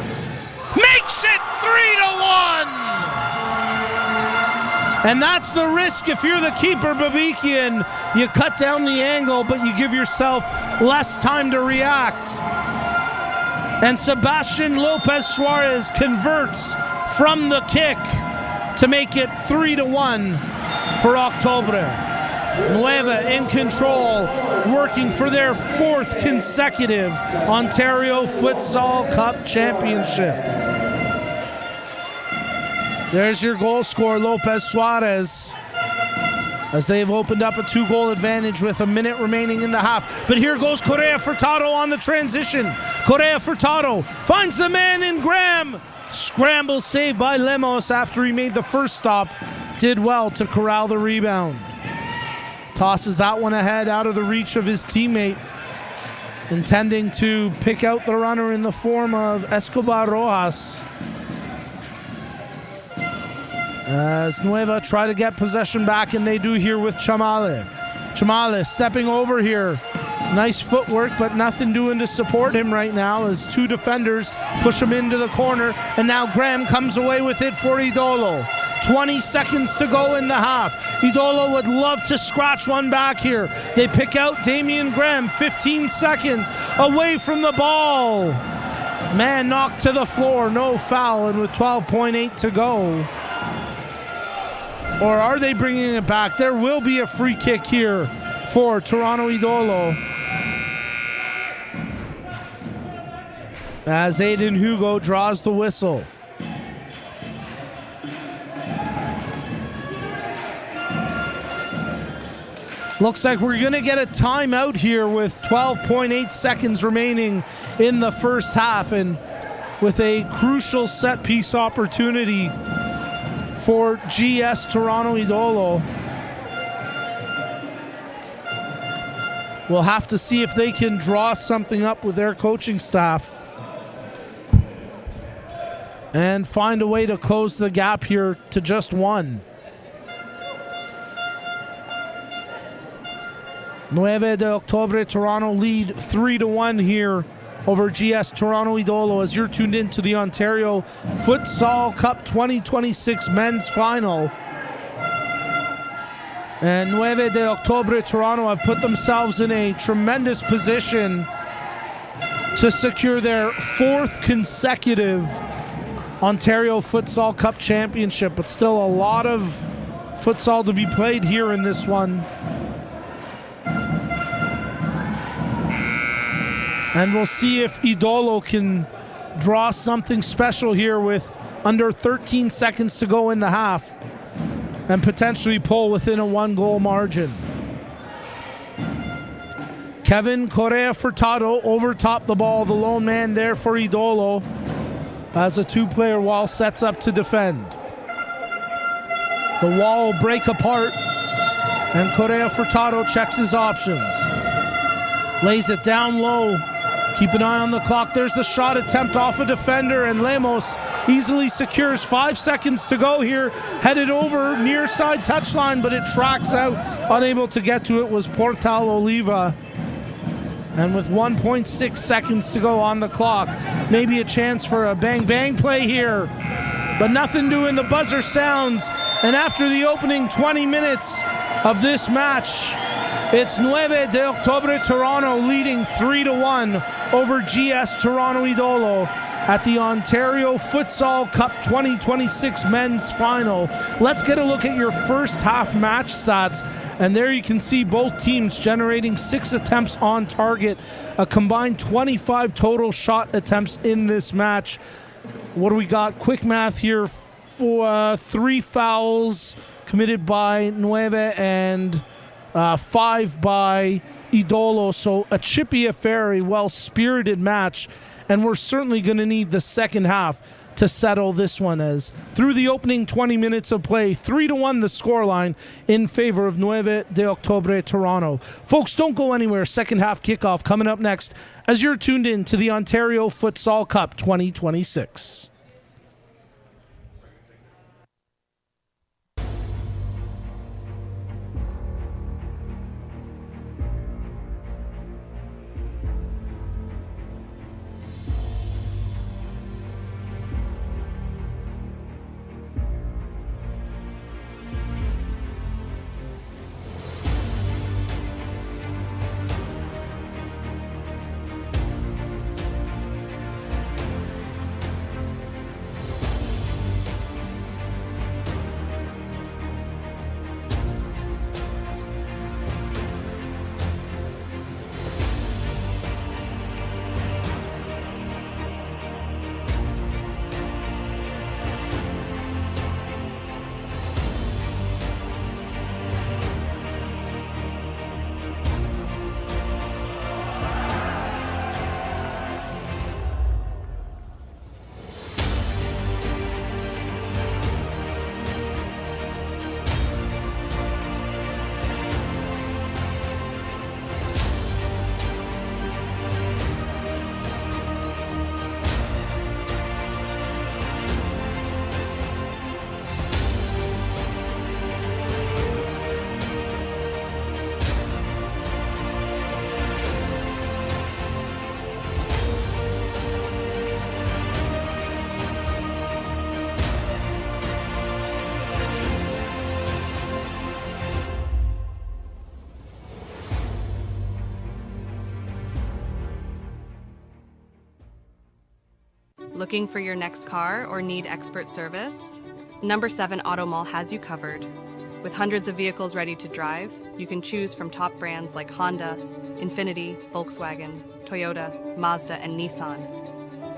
makes it 3-1. And that's the risk if you're the keeper, Babikian. You cut down the angle, but you give yourself less time to react. And Sebastian Lopez Suarez converts from the kick to make it 3-1 for Octubre. Nueva in control, working for their 4th consecutive Ontario Futsal Cup Championship. There's your goal scorer, Lopez Suarez, as they've opened up a 2-goal advantage with a minute remaining in the half. But here goes Correa Furtado on the transition. Correa Furtado finds the man in Graham. Scramble save by Lemos after he made the first stop. Did well to corral the rebound. Tosses that one ahead out of the reach of his teammate, intending to pick out the runner in the form of Escobar Rojas. As Nueva try to get possession back, and they do here with Chamale. Chamale stepping over here. Nice footwork, but nothing doing to support him right now as 2 defenders push him into the corner. And now Graham comes away with it for Idolo. 20 seconds to go in the half. Idolo would love to scratch one back here. They pick out Damian Graham, 15 seconds away from the ball. Man knocked to the floor, no foul, and with 12.8 to go. Or are they bringing it back? There will be a free kick here for Toronto Idolo, as Aiden Hugo draws the whistle. Looks like we're going to get a timeout here with 12.8 seconds remaining in the first half, and with a crucial set piece opportunity for GS Toronto Idolo. We'll have to see if they can draw something up with their coaching staff and find a way to close the gap here to just 1. 9 de Octubre, Toronto lead 3-1 here over GS Toronto Idolo as you're tuned in to the Ontario Futsal Cup 2026 men's final. And 9 de Octubre, Toronto have put themselves in a tremendous position to secure their 4th consecutive Ontario Futsal Cup Championship, but still a lot of futsal to be played here in this one. And we'll see if Idolo can draw something special here with under 13 seconds to go in the half and potentially pull within a 1-goal margin. Kevin Correa Furtado over top the ball, the lone man there for Idolo as a 2-player wall sets up to defend. The wall will break apart and Correa Furtado checks his options. Lays it down low. Keep an eye on the clock. There's the shot attempt off a defender, and Lemos easily secures 5 seconds to go here. Headed over near side touchline, but it tracks out. Unable to get to it was Portal Oliva. And with 1.6 seconds to go on the clock, maybe a chance for a bang-bang play here. But nothing doing. The buzzer sounds, and after the opening 20 minutes of this match, it's 9 de Octubre Toronto leading 3-1 over GS Toronto Idolo at the Ontario Futsal Cup 2026 men's final. Let's get a look at your first half match stats. And there you can see both teams generating 6 attempts on target, a combined 25 total shot attempts in this match. What do we got? Quick math here. For 3 fouls committed by 9 and 5 by Idolo. So a chippy affair, a well-spirited match, and we're certainly going to need the second half to settle this one, as through the opening 20 minutes of play, 3-1 the scoreline in favor of 9 de Octubre Toronto. Folks, don't go anywhere. Second half kickoff coming up next as you're tuned in to the Ontario Futsal Cup 2026. Looking for your next car or need expert service? Number 7 Auto Mall has you covered. With hundreds of vehicles ready to drive, you can choose from top brands like Honda, Infiniti, Volkswagen, Toyota, Mazda, and Nissan.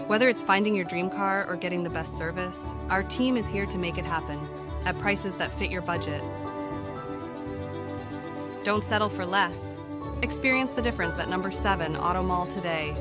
Whether it's finding your dream car or getting the best service, our team is here to make it happen at prices that fit your budget. Don't settle for less. Experience the difference at Number 7 Auto Mall today.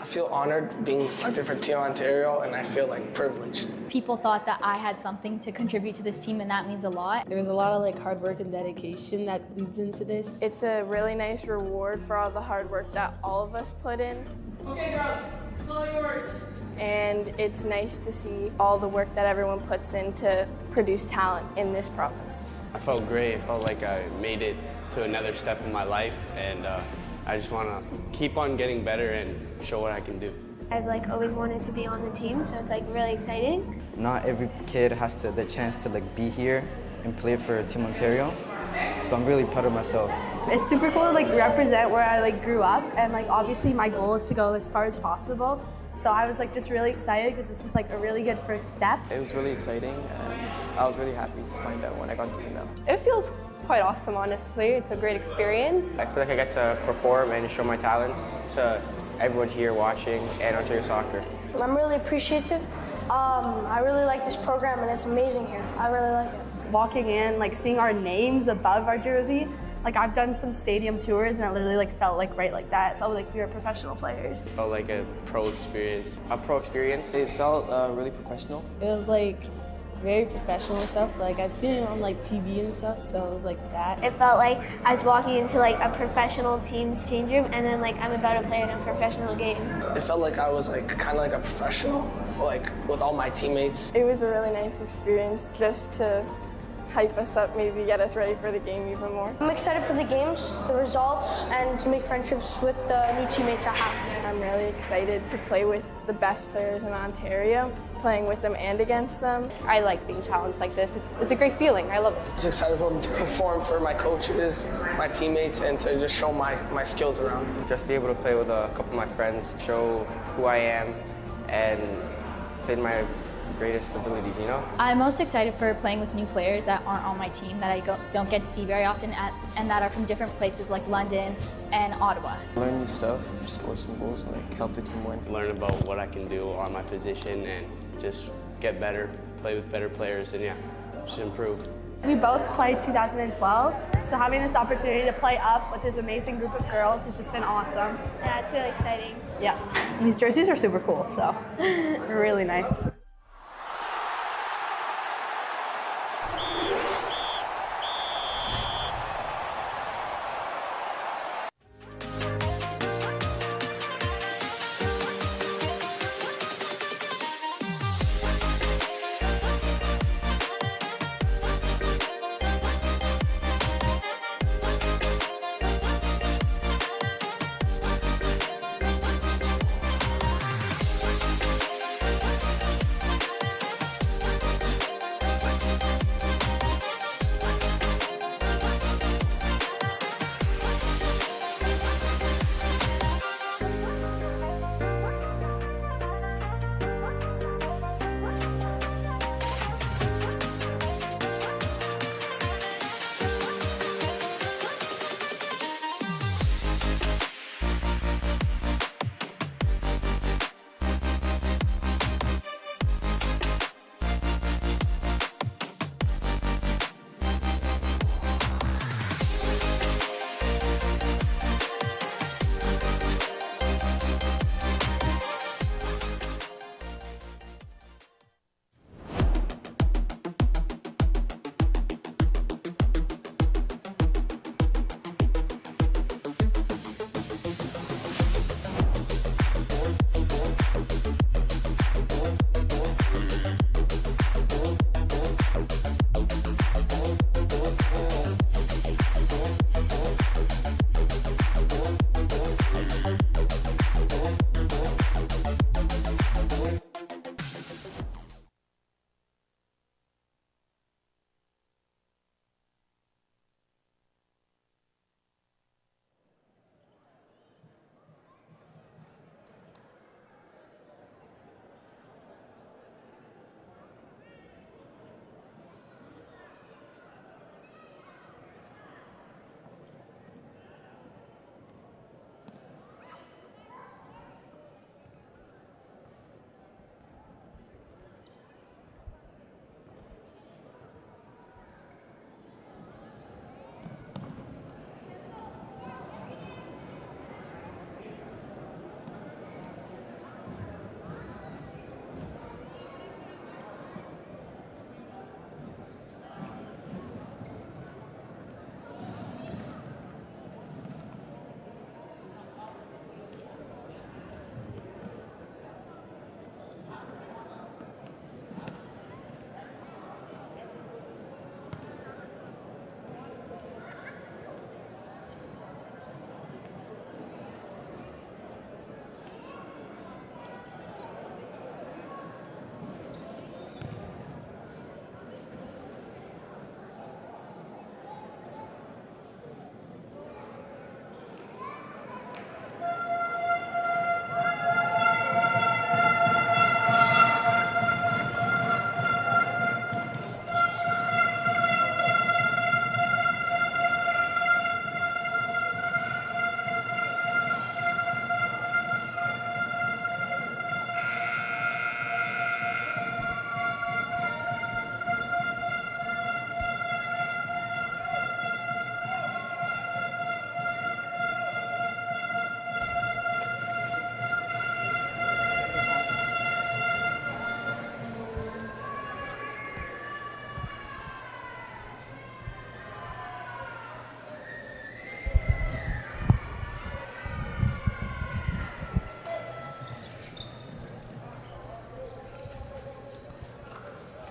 I feel honored being selected for Team Ontario, and I feel like privileged. People thought that I had something to contribute to this team, and that means a lot. There's a lot of hard work and dedication that leads into this. It's a really nice reward for all the hard work that all of us put in. Okay, girls, it's all yours. And it's nice to see all the work that everyone puts in to produce talent in this province. I felt great. I felt like I made it to another step in my life, and I just want to keep on getting better and show what I can do. I've always wanted to be on the team, so it's really exciting. Not every kid has the chance to be here and play for Team Ontario, so I'm really proud of myself. It's super cool to represent where I grew up, and obviously my goal is to go as far as possible. So I was just really excited because this is a really good first step. It was really exciting, and I was really happy to find out when I got the email. It feels quite awesome, honestly. It's a great experience. I feel like I get to perform and show my talents to everyone here watching and Ontario Soccer. I'm really appreciative. I really like this program, and it's amazing here. I really like it. Walking in, seeing our names above our jersey, I've done some stadium tours, and it literally felt right like that. It felt like we were professional players. It felt like a pro experience. A pro experience. It felt really professional. It was like very professional and stuff. Like I've seen it on like TV and stuff, so it was like that. It felt like I was walking into like a professional team's change room, and then like I'm about to play in a professional game. It felt like I was like kind of like a professional, like with all my teammates. It was a really nice experience just to hype us up, maybe get us ready for the game even more. I'm excited for the games, the results, and to make friendships with the new teammates I have. I'm really excited to play with the best players in Ontario, playing with them and against them. I like being challenged like this. It's a great feeling. I love it. I'm just excited for to perform for my coaches, my teammates, and to just show my skills around. Just be able to play with a couple of my friends, show who I am, and play my greatest abilities, you know? I'm most excited for playing with new players that aren't on my team that I don't get to see very often and that are from different places like London and Ottawa. Learn new stuff, score some goals, and like help the team win. Learn about what I can do on my position and just get better, play with better players, and yeah, just improve. We both played 2012, so having this opportunity to play up with this amazing group of girls has just been awesome. Yeah, it's really exciting. Yeah, these jerseys are super cool, so they're really nice.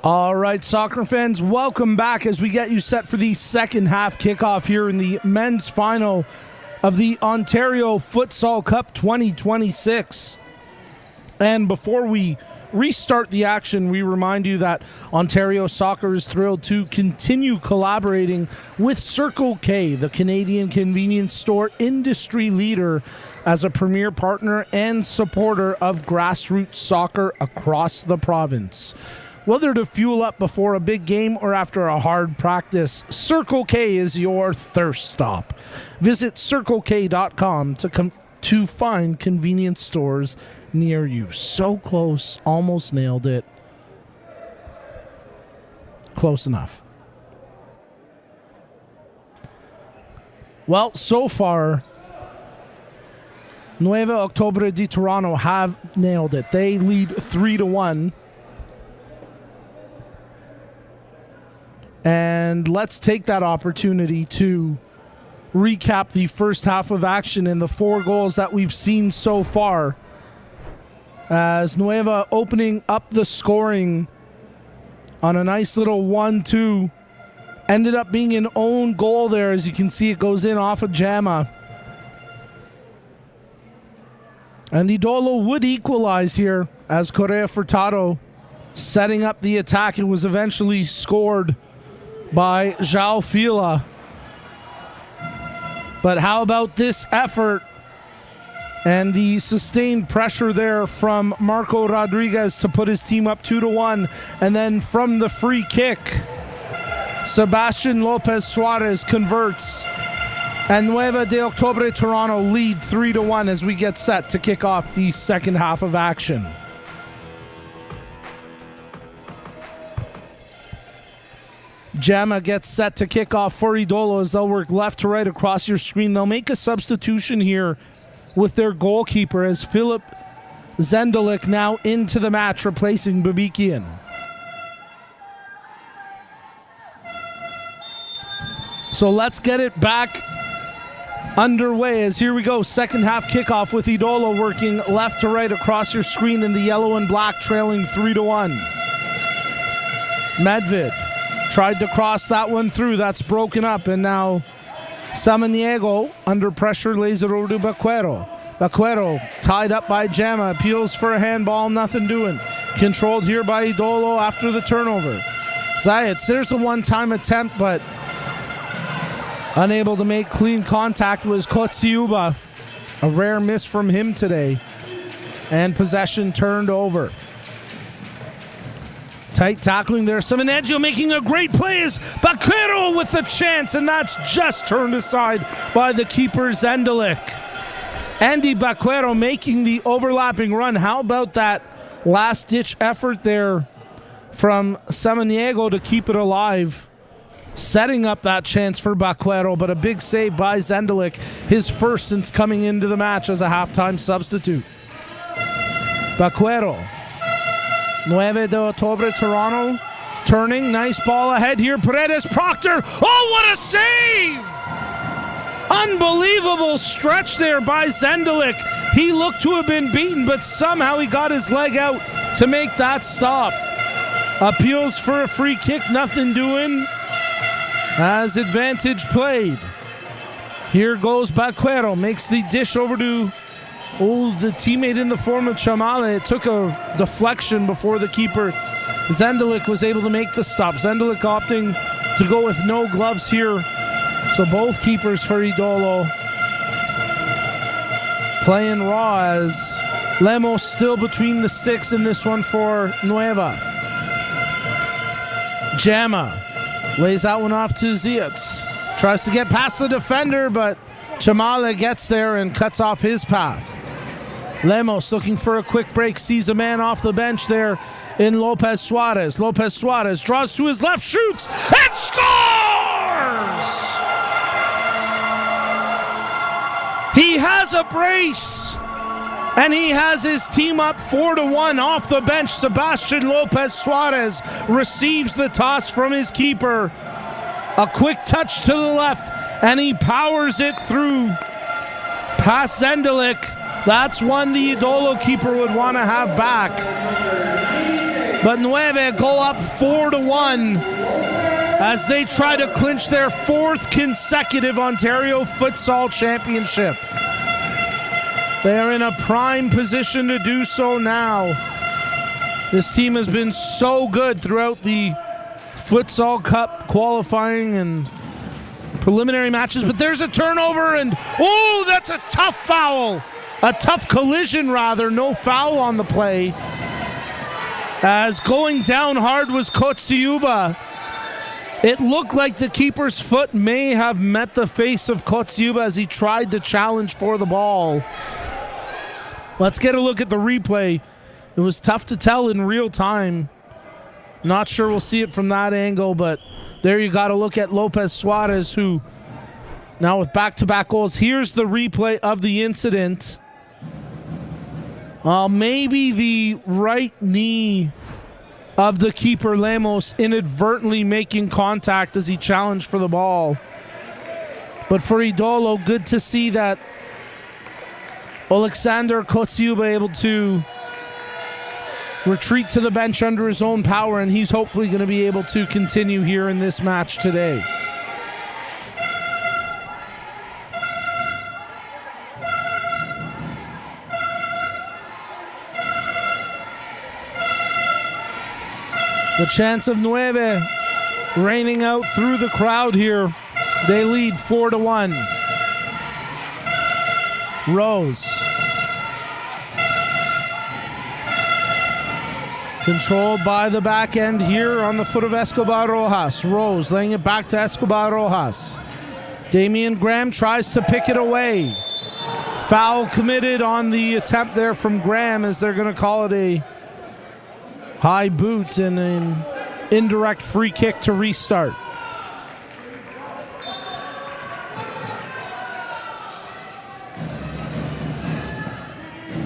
All right, soccer fans, welcome back as we get you set for the second half kickoff here in the men's final of the Ontario Futsal Cup 2026. And before we restart the action, we remind you that Ontario Soccer is thrilled to continue collaborating with Circle K, the Canadian convenience store industry leader, as a premier partner and supporter of grassroots soccer across the province. Whether to fuel up before a big game or after a hard practice, Circle K is your thirst stop. Visit CircleK.com to find convenience stores near you. So close, almost nailed it. Close enough. Well, so far, Nueva Octubre de Toronto have nailed it. They lead 3-1. And let's take that opportunity to recap the first half of action and the 4 goals that we've seen so far. As Nueva opening up the scoring on a nice little 1-2. Ended up being an own goal there. As you can see, it goes in off of Jama. And Idolo would equalize here as Correa Furtado setting up the attack. It was eventually scored by João Fila. But how about this effort and the sustained pressure there from Marco Rodriguez to put his team up 2-1. And then from the free kick, Sebastian Lopez Suarez converts. And Nueva de Octubre Toronto lead 3-1 as we get set to kick off the second half of action. Jama gets set to kick off for Idolo as they'll work left to right across your screen. They'll make a substitution here with their goalkeeper as Philip Zendelik now into the match, replacing Babikian. So let's get it back underway as here we go. Second half kickoff with Idolo working left to right across your screen in the yellow and black, trailing 3-1. Medved tried to cross that one through. That's broken up, and now Samaniego under pressure lays it over to Baquero. Baquero tied up by Jama, appeals for a handball, nothing doing. Controlled here by Idolo after the turnover. Zayats, there's the one-time attempt, but unable to make clean contact was Kotsiuba. A rare miss from him today. And possession turned over. Tight tackling there. Simoneggio making a great play as Baquero with the chance, and that's just turned aside by the keeper Zendelik. Andy Baquero making the overlapping run. How about that last-ditch effort there from Samaniego to keep it alive? Setting up that chance for Baquero, but a big save by Zendelik, his first since coming into the match as a halftime substitute. Baquero. Nueve de Octubre Toronto turning, nice ball ahead here. Paredes Proctor, oh what a save! Unbelievable stretch there by Zendelik. He looked to have been beaten, but somehow he got his leg out to make that stop. Appeals for a free kick, nothing doing. As advantage played. Here goes Baquero, makes the dish over to the teammate in the form of Chamale. It took a deflection before the keeper Zendelik was able to make the stop. Zendelik opting to go with no gloves here. So both keepers for Idolo playing raw as Lemos still between the sticks in this one for Nueva. Jama lays that one off to Zietz. Tries to get past the defender, but Chamale gets there and cuts off his path. Lemos looking for a quick break, sees a man off the bench there in Lopez Suarez. Lopez Suarez draws to his left, shoots, and scores! He has a brace, and he has his team up 4-1 off the bench. Sebastian Lopez Suarez receives the toss from his keeper. A quick touch to the left, and he powers it through past Zendelik. That's one the Idolo keeper would want to have back. But Nueve go up 4-1 as they try to clinch their 4th consecutive Ontario Futsal Championship. They are in a prime position to do so now. This team has been so good throughout the Futsal Cup qualifying and preliminary matches, but there's a turnover and, oh, that's a tough foul. A tough collision, rather. No foul on the play. As going down hard was Kotsiuba. It looked like the keeper's foot may have met the face of Kotsiuba as he tried to challenge for the ball. Let's get a look at the replay. It was tough to tell in real time. Not sure we'll see it from that angle, but there you got to look at Lopez Suarez, who now with back-to-back goals. Here's the replay of the incident. Maybe the right knee of the keeper, Lemos, inadvertently making contact as he challenged for the ball. But for Idolo, good to see that Alexander Kotsiuba able to retreat to the bench under his own power, and he's hopefully going to be able to continue here in this match today. The chance of Nueve raining out through the crowd here. They lead 4-1. Rose. Controlled by the back end here on the foot of Escobar Rojas. Rose laying it back to Escobar Rojas. Damian Graham tries to pick it away. Foul committed on the attempt there from Graham, as they're going to call it a high boot and an indirect free kick to restart.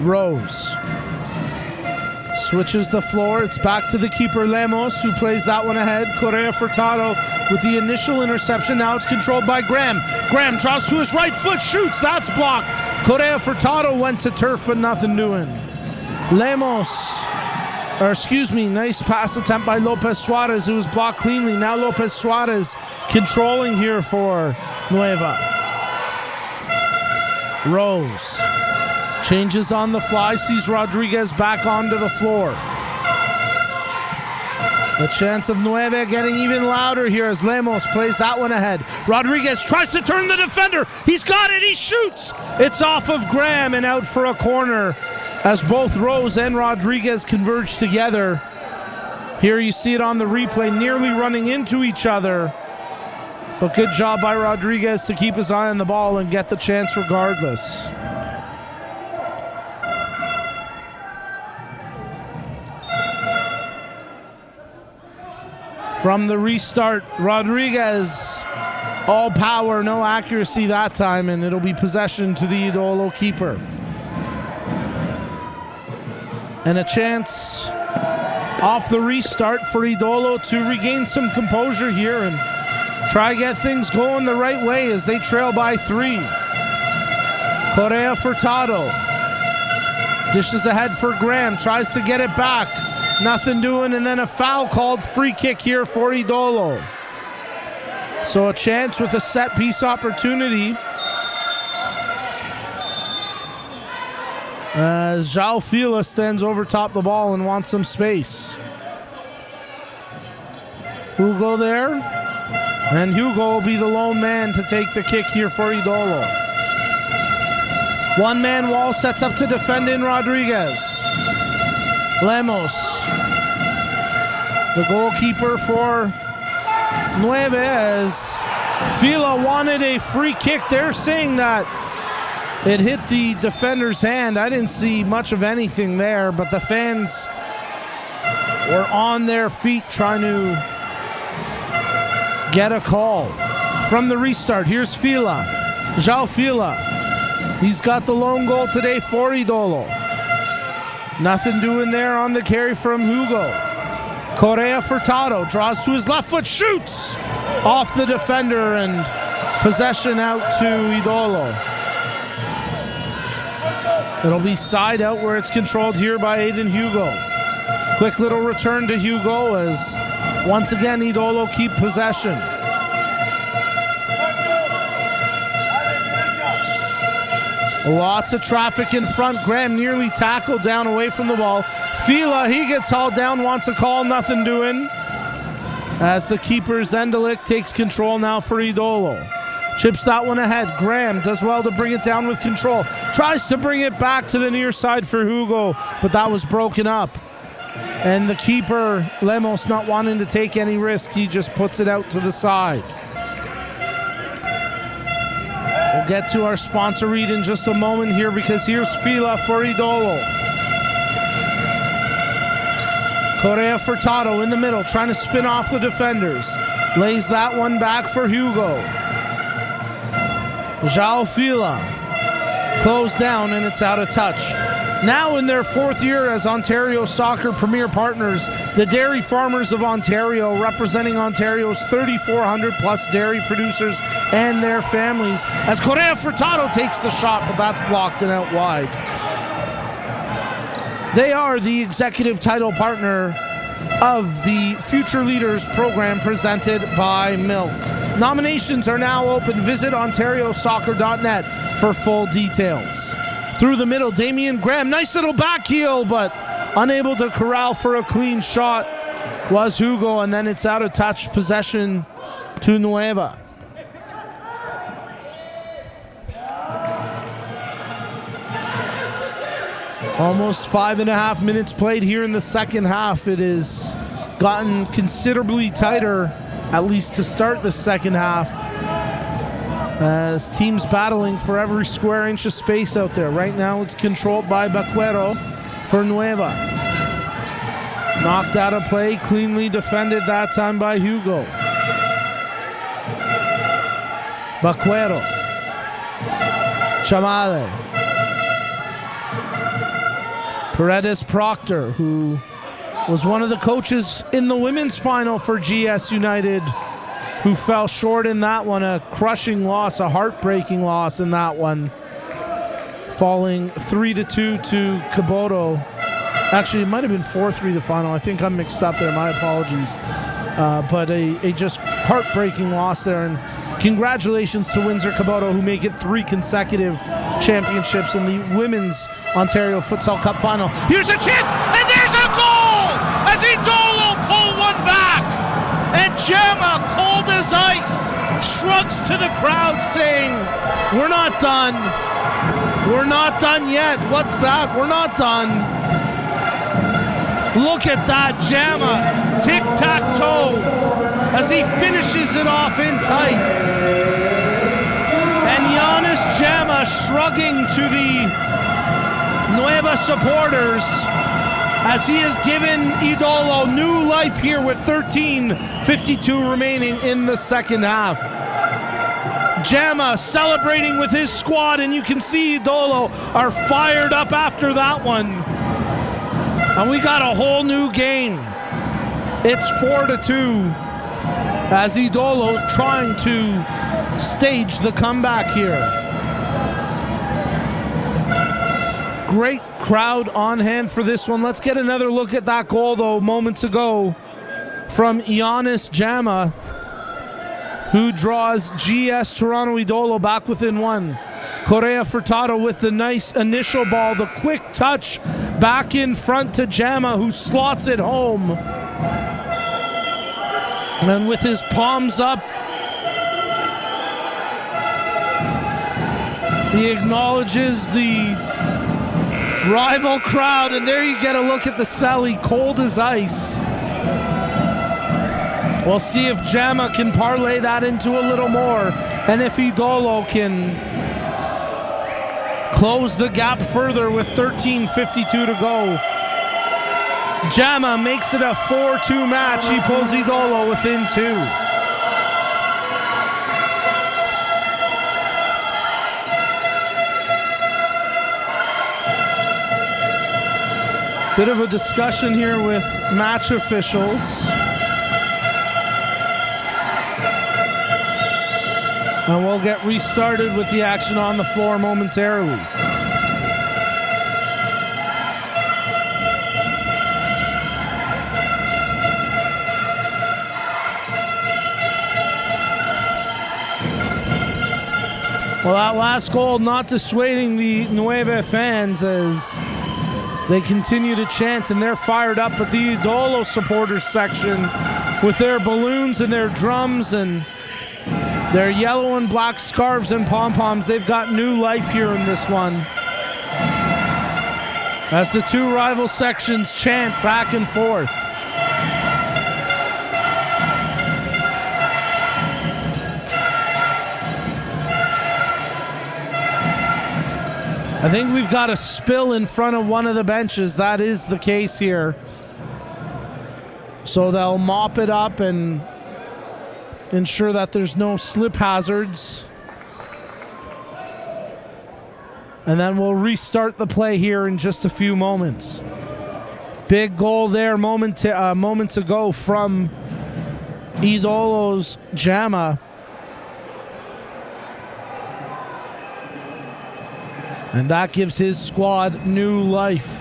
Rose switches the floor. It's back to the keeper, Lemos, who plays that one ahead. Correa Furtado with the initial interception. Now it's controlled by Graham. Graham draws to his right foot, shoots. That's blocked. Correa Furtado went to turf, but nothing doing. Nice pass attempt by Lopez Suarez, who was blocked cleanly. Now Lopez Suarez controlling here for Nueva. Rose changes on the fly, sees Rodriguez back onto the floor. The chance of Nueve getting even louder here as Lemos plays that one ahead. Rodriguez tries to turn the defender. He's got it. He shoots. It's off of Graham and out for a corner as both Rose and Rodriguez converge together. Here you see it on the replay, nearly running into each other. But good job by Rodriguez to keep his eye on the ball and get the chance regardless. From the restart, Rodriguez, all power, no accuracy that time, and it'll be possession to the Idolo keeper. And a chance off the restart for Idolo to regain some composure here and try to get things going the right way as they trail by 3. Correa Furtado dishes ahead for Graham, tries to get it back. Nothing doing, and then a foul called. Free kick here for Idolo. So a chance with a set piece opportunity. As João Fila stands over top the ball and wants some space. Hugo there. And Hugo will be the lone man to take the kick here for Idolo. One-man wall sets up to defend in Rodriguez. Lemos, the goalkeeper for Nueve, as Fila wanted a free kick. They're saying that it hit the defender's hand. I didn't see much of anything there, but the fans were on their feet trying to get a call. From the restart, here's Fila. João Fila. He's got the lone goal today for Idolo. Nothing doing there on the carry from Hugo. Correa Furtado draws to his left foot, shoots off the defender, and possession out to Idolo. It'll be side out where it's controlled here by Aiden Hugo. Quick little return to Hugo as once again Idolo keep possession. Lots of traffic in front. Graham nearly tackled down away from the ball. Fila, he gets hauled down, wants a call, nothing doing. As the keeper Zendelik takes control now for Idolo. Chips that one ahead. Graham does well to bring it down with control. Tries to bring it back to the near side for Hugo, but that was broken up. And the keeper, Lemos, not wanting to take any risks, he just puts it out to the side. We'll get to our sponsor read in just a moment here because here's Fila for Idolo. Correa Furtado in the middle, trying to spin off the defenders. Lays that one back for Hugo. João Fila closed down and it's out of touch. Now in their fourth year as Ontario Soccer Premier Partners, the Dairy Farmers of Ontario, representing Ontario's 3,400 plus dairy producers and their families, as Correa Furtado takes the shot, but that's blocked and out wide. They are the executive title partner of the Future Leaders program presented by Milk. Nominations are now open. Visit OntarioSoccer.net for full details. Through the middle, Damian Graham, nice little back heel, but unable to corral for a clean shot was Hugo, and then it's out of touch, possession to Nueva. Almost 5.5 minutes played here in the second half. It has gotten considerably tighter, at least to start the second half, as teams battling for every square inch of space out there. Right now it's controlled by Baquero for Nueva. Knocked out of play, cleanly defended that time by Hugo. Baquero. Chamale. Paredes Proctor, who was one of the coaches in the women's final for GS United, who fell short in that one. A crushing loss, a heartbreaking loss in that one. Falling 3-2 to Kaboto. Actually, it might have been 4-3 the final. I think I'm mixed up there. My apologies. But a just heartbreaking loss there. And congratulations to Windsor Kaboto, who make it 3 consecutive championships in the Women's Ontario Futsal Cup final. Here's a chance, and there's a goal! As Idolo pull one back! And Gemma, cold as ice, shrugs to the crowd saying, "We're not done. We're not done yet." What's that? We're not done. Look at that, Gemma, tic-tac-toe, as he finishes it off in tight. And Giannis Gemma shrugging to the Nueva supporters as he has given Idolo new life here with 13:52 remaining in the second half. Gemma celebrating with his squad, and you can see Idolo are fired up after that one. And we got a whole new game. It's 4-2 as Idolo trying to stage the comeback here. Great crowd on hand for this one. Let's get another look at that goal, though, moments ago from Giannis Gemma, who draws GS Toronto Idolo back within one. Correa Furtado with the nice initial ball, the quick touch back in front to Gemma, who slots it home. And with his palms up, he acknowledges the rival crowd, and there you get a look at the celly, cold as ice. We'll see if Gemma can parlay that into a little more, and if Idolo can close the gap further with 13:52 to go. Gemma makes it a 4-2 match. He pulls Idolo within 2. Bit of a discussion here with match officials. And we'll get restarted with the action on the floor momentarily. Well, that last goal not dissuading the Nueva fans as they continue to chant, and they're fired up at the Idolo supporters section with their balloons and their drums and their yellow and black scarves and pom-poms. They've got new life here in this one, as the two rival sections chant back and forth. I think we've got a spill in front of one of the benches. That is the case here. So they'll mop it up and ensure that there's no slip hazards. And then we'll restart the play here in just a few moments. Big goal there moments ago from Idolo's Jama. And that gives his squad new life.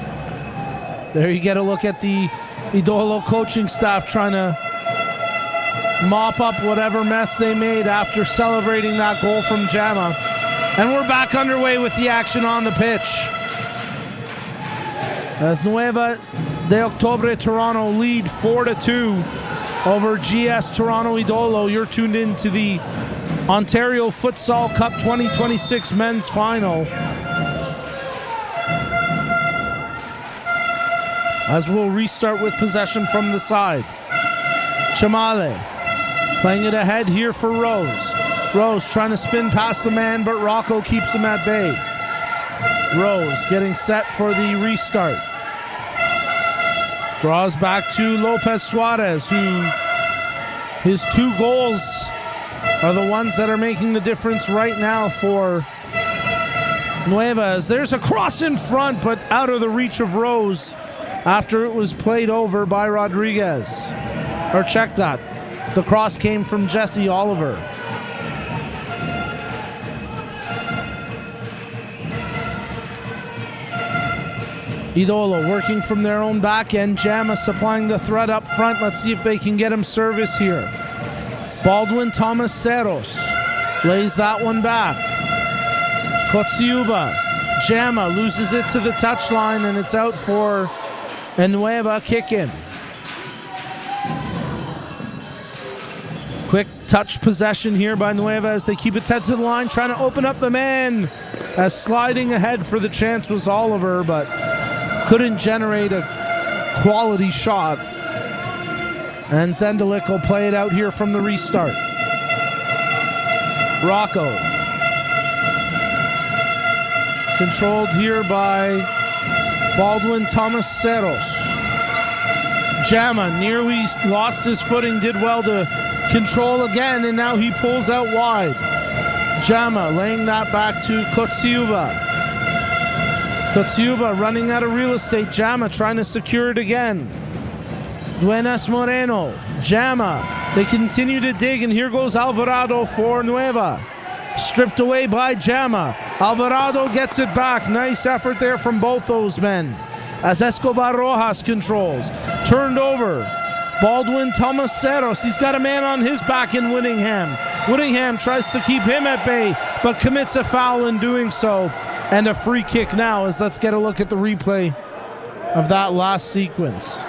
There you get a look at the Idolo coaching staff trying to mop up whatever mess they made after celebrating that goal from Jama. And we're back underway with the action on the pitch, as Nueva de Octubre Toronto lead 4-2 over GS Toronto Idolo. You're tuned in to the Ontario Futsal Cup 2026 men's final, as we'll restart with possession from the side. Chamale playing it ahead here for Rose. Rose trying to spin past the man, but Rocco keeps him at bay. Rose getting set for the restart. Draws back to Lopez Suarez, who his 2 goals are the ones that are making the difference right now for Nuevas. There's a cross in front, but out of the reach of Rose after it was played over by Rodriguez. Or check that. The cross came from Jesse Oliver. Idolo working from their own back end. Jama supplying the threat up front. Let's see if they can get him service here. Baldwin Thomas Ceros lays that one back. Kotsiuba. Jama loses it to the touchline, and it's out for a Nueva kick-in. Quick touch possession here by Nueva as they keep it tight to the line, trying to open up the man. As sliding ahead for the chance was Oliver, but couldn't generate a quality shot. And Zendelik will play it out here from the restart. Rocco. Controlled here by Baldwin Thomas Ceros. Jama nearly lost his footing, did well to control again, and now he pulls out wide. Jama laying that back to Kotsiuba. Kotsiuba running out of real estate. Jama trying to secure it again. Duenas Moreno. Jama. They continue to dig, and here goes Alvarado for Nueva. Stripped away by Jama. Alvarado gets it back. Nice effort there from both those men. As Escobar Rojas controls. Turned over. Baldwin Thomas Ceros. He's got a man on his back in Whittingham. Whittingham tries to keep him at bay, but commits a foul in doing so. And a free kick now, as let's get a look at the replay of that last sequence.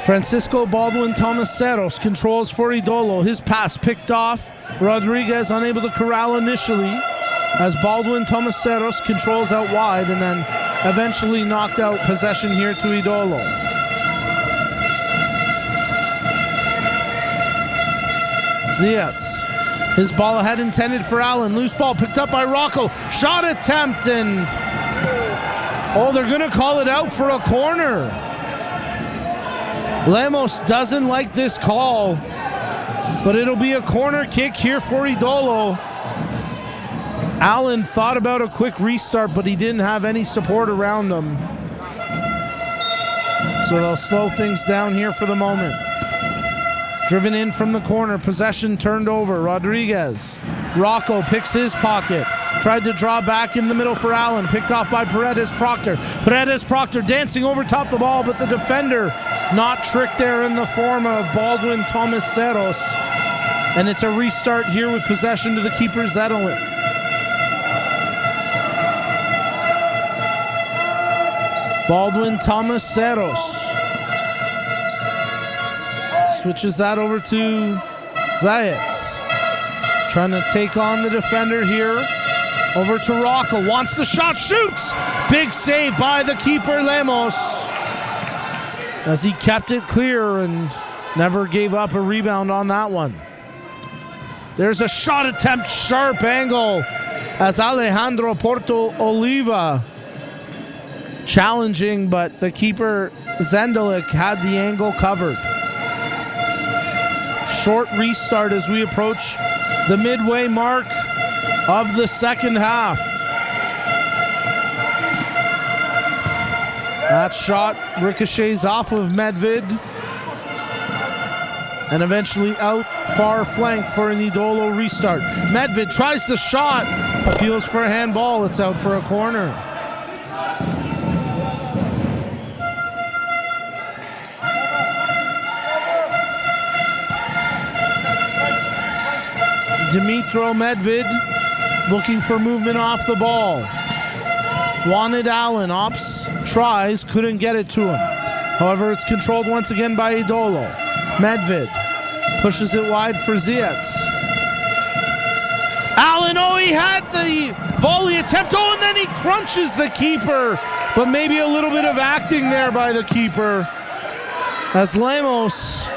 Francisco Baldwin Thomas Ceros controls for Idolo. His pass picked off. Rodriguez unable to corral initially, as Baldwin Thomas Ceros controls out wide and then eventually knocked out possession here to Idolo. Zietz. His ball ahead intended for Allen. Loose ball picked up by Rocco. Shot attempt, and they're going to call it out for a corner. Lemos doesn't like this call, but it'll be a corner kick here for Idolo. Allen thought about a quick restart, but he didn't have any support around him. So they'll slow things down here for the moment. Driven in from the corner, possession turned over. Rodriguez. Rocco picks his pocket. tried to draw back in the middle for Allen. Picked off by Paredes Proctor. Paredes Proctor dancing over top the ball, but the defender not tricked there in the form of Baldwin Tomaseros. And it's a restart here with possession to the keeper, Zedelik. Baldwin Tomaseros switches that over to Zayats. Trying to take on the defender here. Over to Rocca. Wants the shot. Shoots. Big save by the keeper, Lemos. As he kept it clear and never gave up a rebound on that one. There's a shot attempt. Sharp angle as Alejandro Porto Oliva challenging, but the keeper, Zendelik, had the angle covered. Short restart as we approach the midway mark of the second half. That shot ricochets off of Medved and eventually out far flank for an Idolo restart. Medved tries the shot, appeals for a handball. It's out for a corner. Dimitro Medved looking for movement off the ball. Wanted Allen, opts, tries, couldn't get it to him. However, it's controlled once again by Idolo. Medved pushes it wide for Zietz. Allen, oh, he had the volley attempt. Oh, and then he crunches the keeper. But maybe a little bit of acting there by the keeper. As Lemos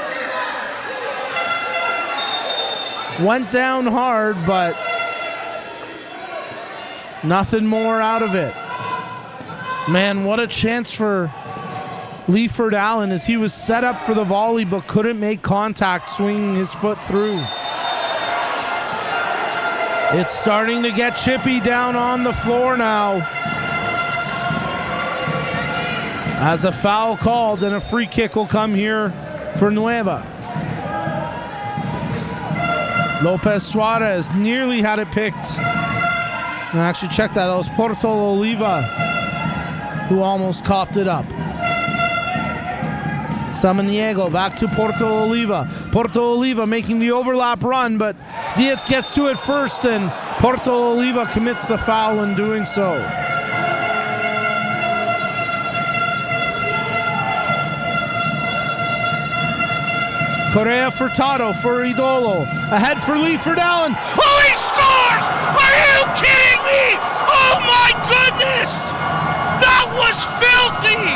went down hard, but nothing more out of it. Man, what a chance for Leiford Allen as he was set up for the volley but couldn't make contact, swinging his foot through. It's starting to get chippy down on the floor now. As a foul called and a free kick will come here for Nueva. Lopez Suarez nearly had it picked. And actually, check that. That was Porto Oliva who almost coughed it up. Samaniego back to Porto Oliva. Porto Oliva making the overlap run, but Zietz gets to it first, and Porto Oliva commits the foul in doing so. Correa Furtado for Idolo. Ahead for Leiford Allen. Oh, he scores! Are you kidding me? Oh my goodness! That was filthy!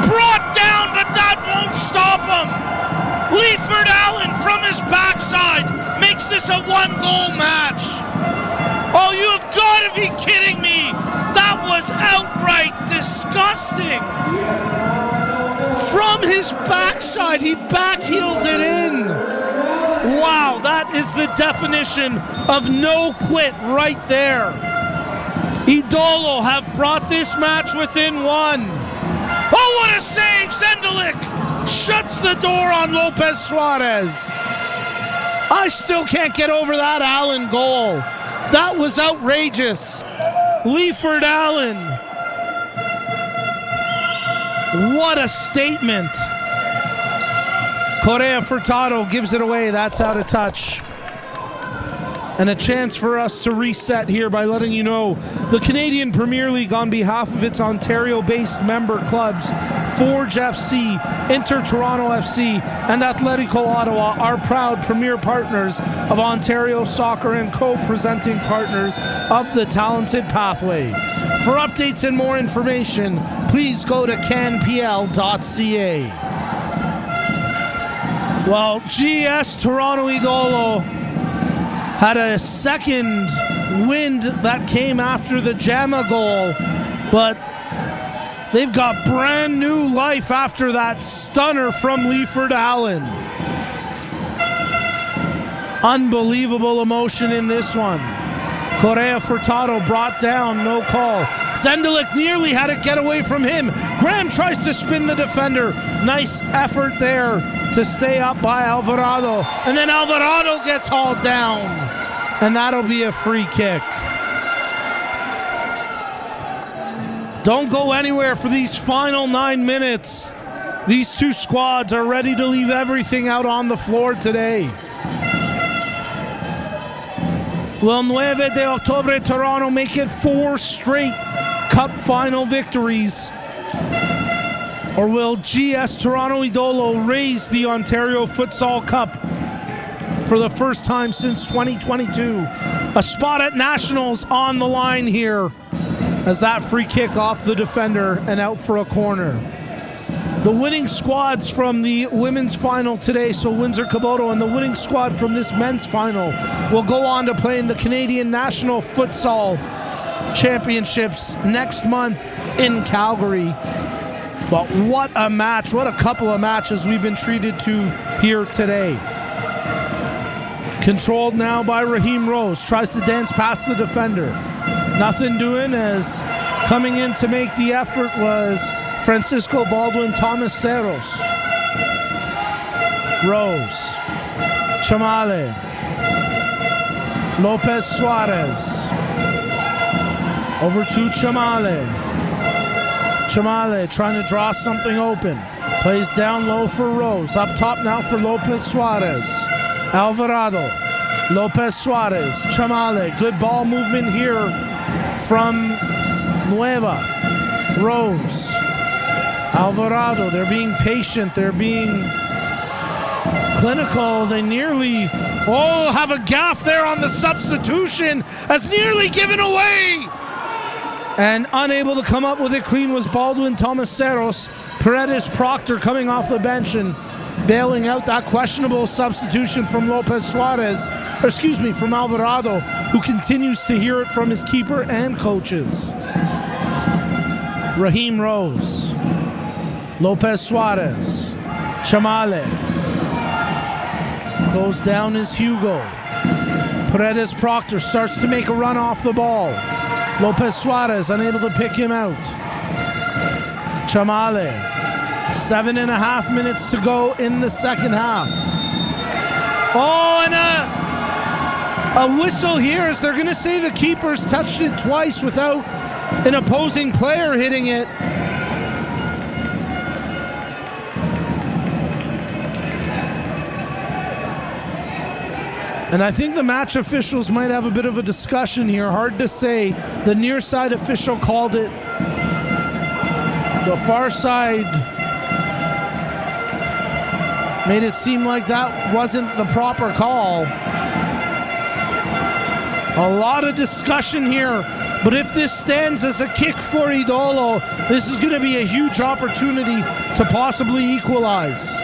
Brought down, but that won't stop him. Leiford Allen from his backside makes this a one-goal match. Oh, you have got to be kidding me! That was outright disgusting. From his backside, he backheels it in. Wow, that is the definition of no quit right there. Idolo have brought this match within one. Oh, what a save! Zendelik shuts the door on Lopez Suarez. I still can't get over that Allen goal. That was outrageous. Leiford Allen. What a statement. Correa Furtado gives it away. That's out of touch. And a chance for us to reset here by letting you know the Canadian Premier League, on behalf of its Ontario-based member clubs, Forge FC, Inter Toronto FC, and Atletico Ottawa, are proud premier partners of Ontario Soccer and co-presenting partners of the Talented Pathway. For updates and more information, please go to canpl.ca. Well, GS Toronto Idolo had a second wind that came after the Jama goal, but they've got brand new life after that stunner from Leiford Allen. Unbelievable emotion in this one. Correa Furtado brought down, no call. Zendelik nearly had it get away from him. Graham tries to spin the defender. Nice effort there to stay up by Alvarado. And then Alvarado gets hauled down. And that'll be a free kick. Don't go anywhere for these final 9 minutes. These two squads are ready to leave everything out on the floor today. Will 9 de Octubre Toronto make it 4 straight Cup final victories? Or will GS Toronto Idolo raise the Ontario Futsal Cup for the first time since 2022? A spot at Nationals on the line here as that free kick off the defender and out for a corner. The winning squads from the women's final today, so Windsor Kubota, and the winning squad from this men's final will go on to play in the Canadian National Futsal Championships next month in Calgary. But what a match, what a couple of matches we've been treated to here today. Controlled now by Raheem Rose, tries to dance past the defender. Nothing doing, as coming in to make the effort was Francisco Baldwin Tomaseros. Rose, Chamale, Lopez Suarez, over to Chamale. Chamale trying to draw something open. Plays down low for Rose. Up top now for Lopez Suarez. Alvarado. Lopez Suarez. Chamale. Good ball movement here from Nueva. Rose. Alvarado. They're being patient. They're being clinical. They nearly have a gaff there on the substitution, as nearly given away. And unable to come up with it clean was Baldwin Tomaseros. Paredes Proctor coming off the bench and bailing out that questionable substitution from Lopez Suarez, from Alvarado, who continues to hear it from his keeper and coaches. Raheem Rose, Lopez Suarez, Chamale. Goes down as Hugo. Paredes Proctor starts to make a run off the ball. Lopez Suarez unable to pick him out. Chamale. 7.5 minutes to go in the second half. And a whistle here, as they're going to say the keepers touched it twice without an opposing player hitting it. And I think the match officials might have a bit of a discussion here. Hard to say. The near side official called it. The far side made it seem like that wasn't the proper call. A lot of discussion here. But if this stands as a kick for Idolo, this is going to be a huge opportunity to possibly equalize.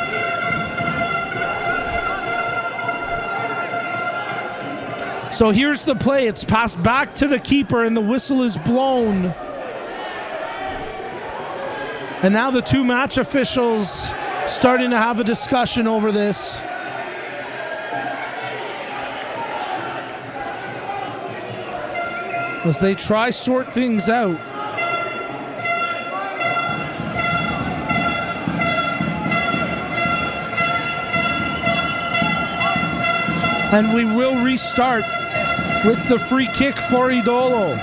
So here's the play. It's passed back to the keeper and the whistle is blown. And now the two match officials starting to have a discussion over this. As they try sort things out. And we will restart with the free kick for Idolo.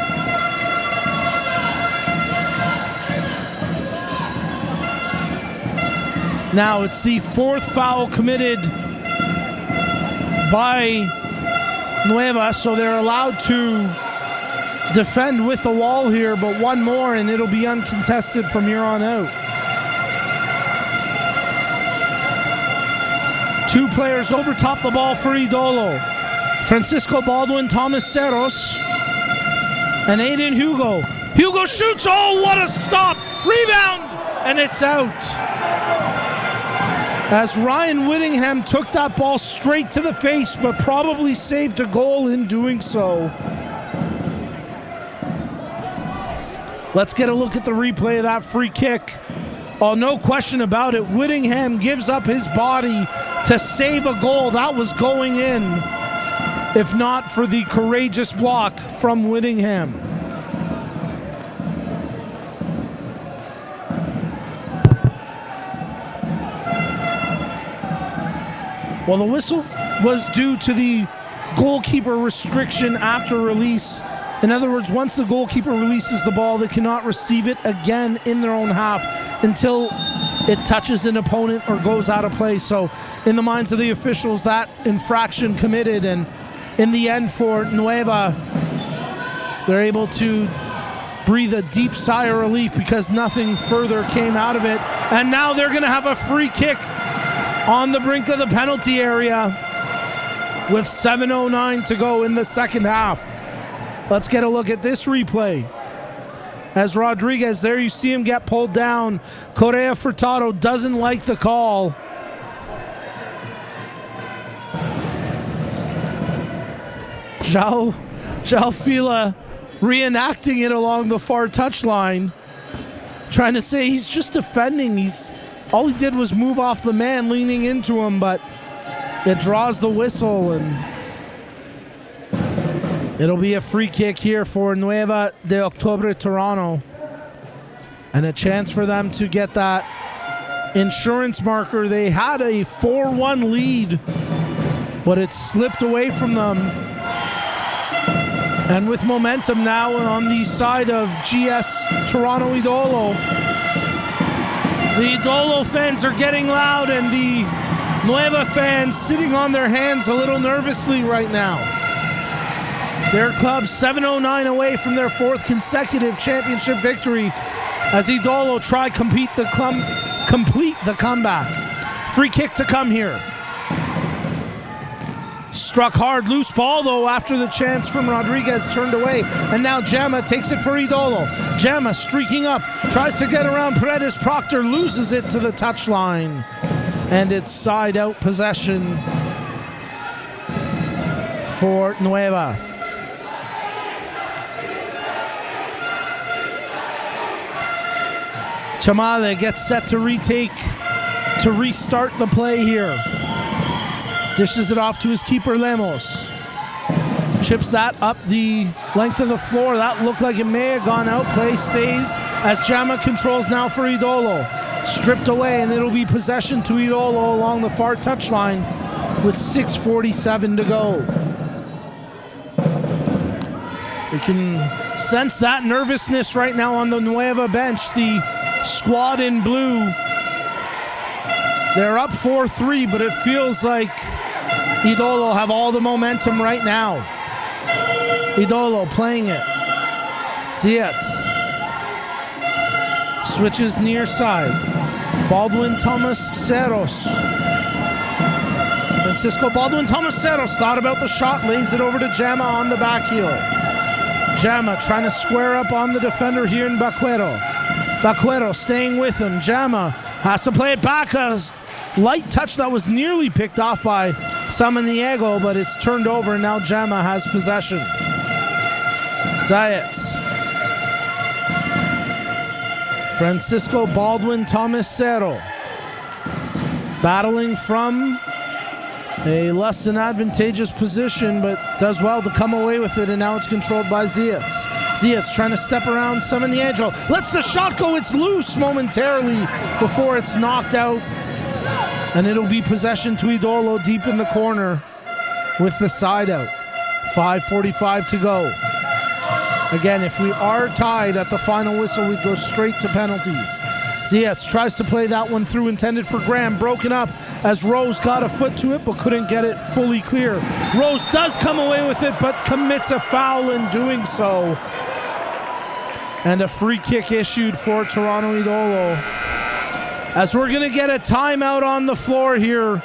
Now it's the fourth foul committed by Nueva, so they're allowed to defend with the wall here, but one more and it'll be uncontested from here on out. Two players overtop the ball for Idolo. Francisco Baldwin Tomaseros and Aiden Hugo. Hugo shoots. Oh, what a stop. Rebound. And it's out. As Ryan Whittingham took that ball straight to the face, but probably saved a goal in doing so. Let's get a look at the replay of that free kick. Oh, no question about it. Whittingham gives up his body to save a goal. That was going in, if not for the courageous block from Whittingham. Well, the whistle was due to the goalkeeper restriction after release. In other words, once the goalkeeper releases the ball, they cannot receive it again in their own half until it touches an opponent or goes out of play. So in the minds of the officials, that infraction committed, and in the end for Nueva, they're able to breathe a deep sigh of relief because nothing further came out of it. And now they're going to have a free kick on the brink of the penalty area with 7:09 to go in the second half. Let's get a look at this replay. As Rodriguez, there you see him get pulled down. Correa Furtado doesn't like the call. João Fila reenacting it along the far touchline, trying to say he's just defending. All he did was move off the man leaning into him, but it draws the whistle, and it'll be a free kick here for Nueva de Octubre Toronto, and a chance for them to get that insurance marker. They had a 4-1 lead, but it slipped away from them. And with momentum now on the side of GS Toronto Idolo, the Idolo fans are getting loud, and the Nueva fans sitting on their hands a little nervously right now. Their club 7:09 away from their fourth consecutive championship victory as Idolo try complete the comeback. Free kick to come here. Struck hard, loose ball though after the chance from Rodriguez turned away, and now Jama takes it for Idolo. Jama streaking up, tries to get around Paredes. Proctor loses it to the touchline, and it's side out possession for Nueva. Chamale gets set to restart the play here. Dishes it off to his keeper, Lemos. Chips that up the length of the floor. That looked like it may have gone out. Play stays as Jama controls now for Idolo. Stripped away, and it'll be possession to Idolo along the far touchline with 6:47 to go. You can sense that nervousness right now on the Nueva bench. The squad in blue, they're up 4-3, but it feels like Idolo have all the momentum right now. Idolo playing it. Zietz switches near side. Baldwin Thomas Cerros. Francisco Baldwin Thomas Cerros thought about the shot, lays it over to Jama on the back heel. Jama trying to square up on the defender here in Baquero. Baquero staying with him. Jama has to play it back. A light touch that was nearly picked off by Samaniego, but it's turned over, and now Jama has possession. Zayats. Francisco Baldwin Thomas Cerro battling from a less than advantageous position, but does well to come away with it, and now it's controlled by Zietz. Zietz trying to step around Samaniego. Lets the shot go. It's loose momentarily before it's knocked out. And it'll be possession to Idolo deep in the corner with the side out. 5:45 to go. Again, if we are tied at the final whistle, we go straight to penalties. Zietz tries to play that one through, intended for Graham. Broken up as Rose got a foot to it, but couldn't get it fully clear. Rose does come away with it, but commits a foul in doing so. And a free kick issued for Toronto Idolo, as we're going to get a timeout on the floor here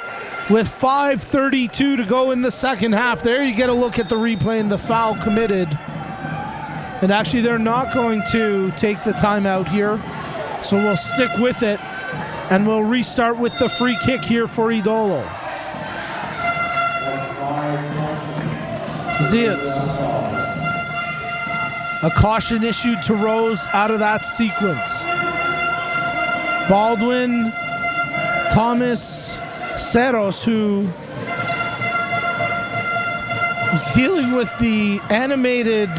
with 5:32 to go in the second half. There you get a look at the replay and the foul committed. And actually, they're not going to take the timeout here, so we'll stick with it, and we'll restart with the free kick here for Idolo. Zietz. A caution issued to Rose out of that sequence. Baldwin Thomas Cerros, who was dealing with the animated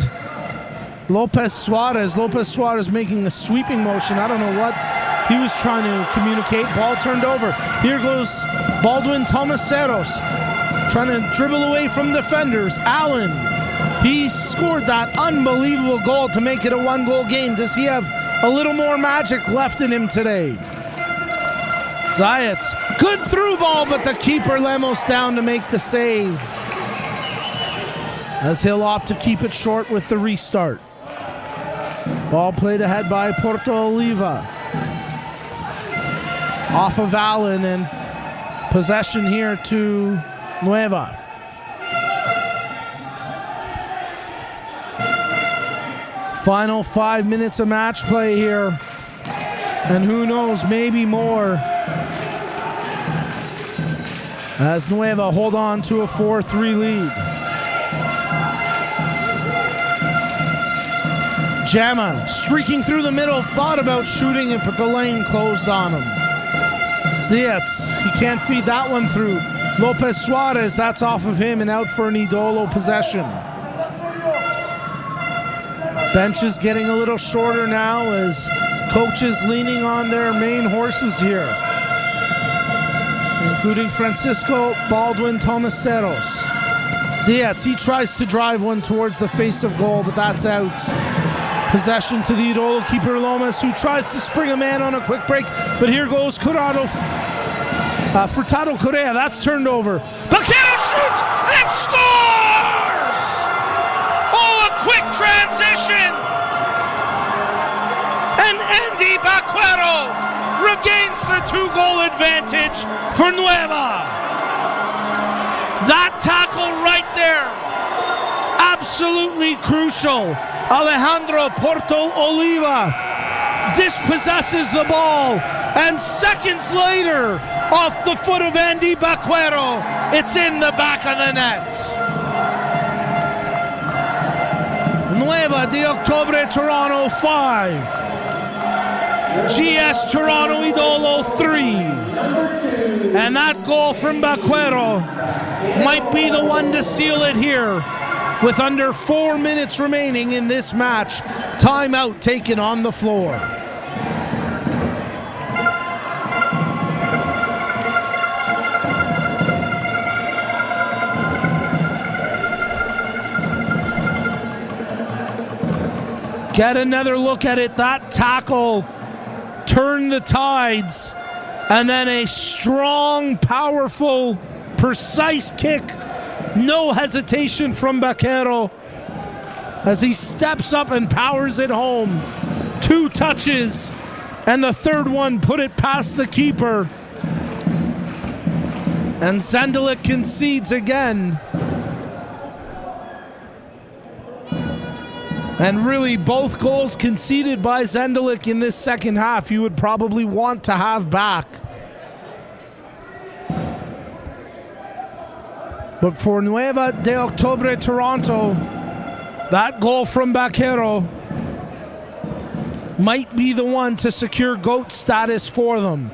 Lopez Suarez. Lopez Suarez making a sweeping motion. I don't know what he was trying to communicate. Ball turned over. Here goes Baldwin Thomas Cerros. trying to dribble away from defenders. Allen, he scored that unbelievable goal to make it a one-goal game. Does he have a little more magic left in him today? Zayats, good through ball, but the keeper Lemos down to make the save, as he'll opt to keep it short with the restart. Ball played ahead by Porto Oliva. Off of Allen, and possession here to Nueva. Final 5 minutes of match play here, and who knows, maybe more, as Nueva hold on to a 4-3 lead. Jama streaking through the middle, thought about shooting it, but the lane closed on him. Ziyech, he can't feed that one through. Lopez Suarez, that's off of him and out for an Idolo possession. Bench is getting a little shorter now as coaches leaning on their main horses here, including Francisco Baldwin Tomaseros. Ziyech, he tries to drive one towards the face of goal, but that's out. Possession to the Idolo keeper Lomas, who tries to spring a man on a quick break, but here goes Furtado Correa. That's turned over. Baquero shoots and scores! Oh, a quick transition! And Andy Baquero regains the 2-goal advantage for Nueva. That tackle right there, absolutely crucial. Alejandro Porto Oliva dispossesses the ball, and seconds later, off the foot of Andy Baquero, it's in the back of the net. Nueva de Octubre Toronto 5. GS Toronto Idolo 3. And that goal from Baquero might be the one to seal it here. With under 4 minutes remaining in this match, timeout taken on the floor. Get another look at it. That tackle turned the tides, and then a strong, powerful, precise kick. No hesitation from Baquero as he steps up and powers it home. 2 touches, and the third one put it past the keeper. And Zendelik concedes again. And really, both goals conceded by Zendelik in this second half, you would probably want to have back. But for Nueva de Octubre Toronto, that goal from Baquero might be the one to secure GOAT status for them.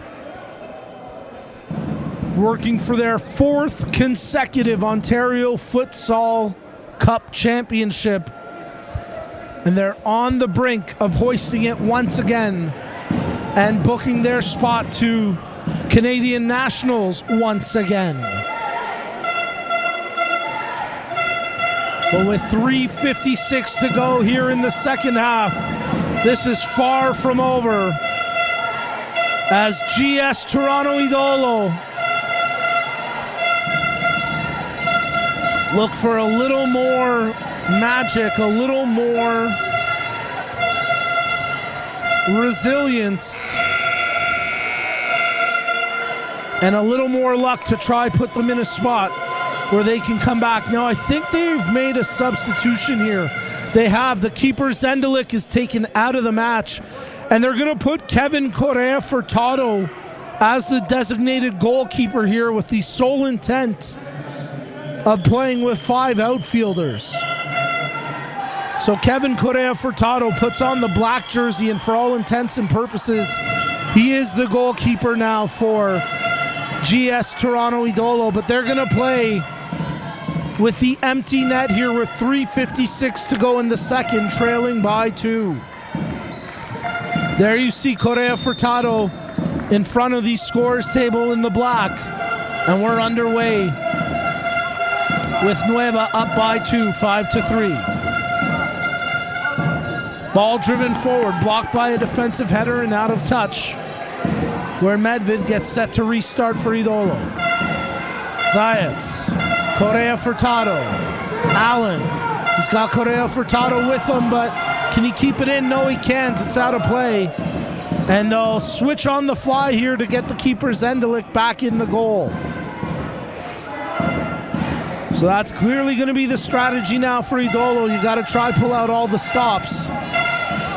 Working for their 4th consecutive Ontario Futsal Cup championship. And they're on the brink of hoisting it once again and booking their spot to Canadian Nationals once again. But with 3:56 to go here in the second half, this is far from over as GS Toronto Idolo look for a little more magic, a little more resilience, and a little more luck to try put them in a spot where they can come back. Now, I think they've made a substitution here. They have. The keeper, Zendelik, is taken out of the match, and they're going to put Kevin Correa Furtado as the designated goalkeeper here with the sole intent of playing with 5 outfielders. So Kevin Correa Furtado puts on the black jersey, and for all intents and purposes, he is the goalkeeper now for GS Toronto Idolo, but they're going to play with the empty net here with 3:56 to go in the second, trailing by 2. There you see Correa Furtado in front of the scores table in the black, and we're underway with Nueva up by 2, 5-3. Ball driven forward, blocked by a defensive header and out of touch, where Medved gets set to restart for Idolo. Zayats, Correa Furtado, Allen. He's got Correa Furtado with him, but can he keep it in? No, he can't. It's out of play. And they'll switch on the fly here to get the keeper Zendelik back in the goal. So that's clearly going to be the strategy now for Idolo. You got to try pull out all the stops,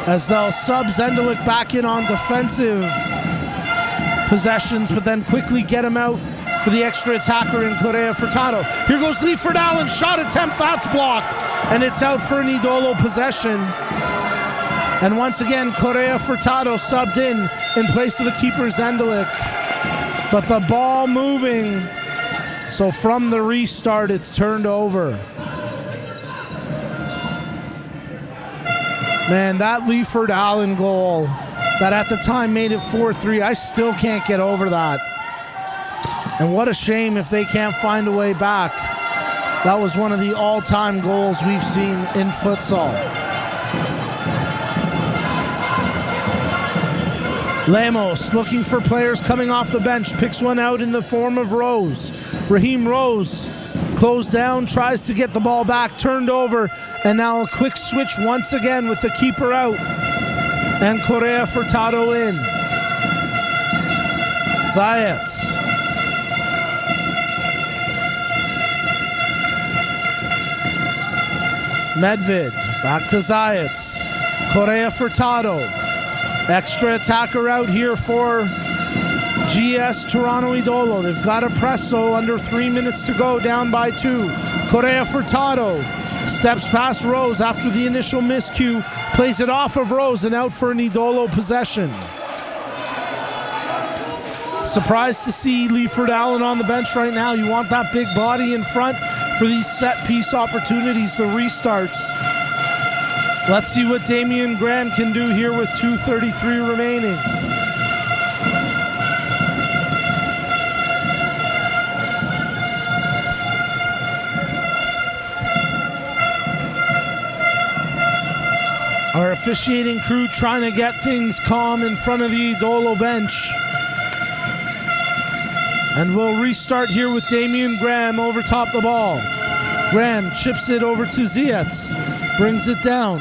as they'll sub Zendelik back in on defensive possessions, but then quickly get him out for the extra attacker in Correa Furtado. Here goes Leifert Allen, shot attempt, that's blocked, and it's out for an Idolo possession. And once again, Correa Furtado subbed in place of the keeper Zendelik. But the ball moving, so from the restart, it's turned over. Man, that Leifert Allen goal that at the time made it 4-3, I still can't get over that. And what a shame if they can't find a way back. That was one of the all-time goals we've seen in futsal. Lemos looking for players coming off the bench, picks one out in the form of Rose. Raheem Rose closed down, tries to get the ball back, turned over, and now a quick switch once again with the keeper out and Correa Furtado in. Zayats. Medved, back to Zayats. Correa Furtado. Extra attacker out here for GS Toronto Idolo. They've got a press, so under 3 minutes to go, down by 2. Correa Furtado steps past Rose after the initial miscue, plays it off of Rose and out for an Idolo possession. Surprised to see Leifert Allen on the bench right now. You want that big body in front for these set piece opportunities, the restarts. Let's see what Damian Graham can do here with 2:33 remaining. Our officiating crew trying to get things calm in front of the Idolo bench. And we'll restart here with Damian Graham over top the ball. Graham chips it over to Zietz. Brings it down.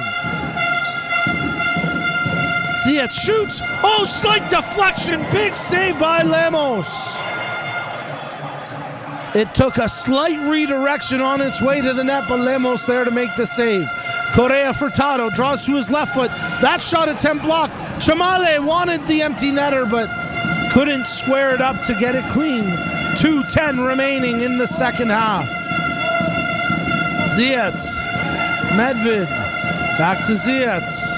Zietz shoots. Oh, slight deflection. Big save by Lemos. It took a slight redirection on its way to the net, but Lemos there to make the save. Correa Furtado draws to his left foot. That shot attempt blocked. Chamale wanted the empty netter, but couldn't square it up to get it clean. 2:10 remaining in the second half. Zietz. Medved. Back to Zietz.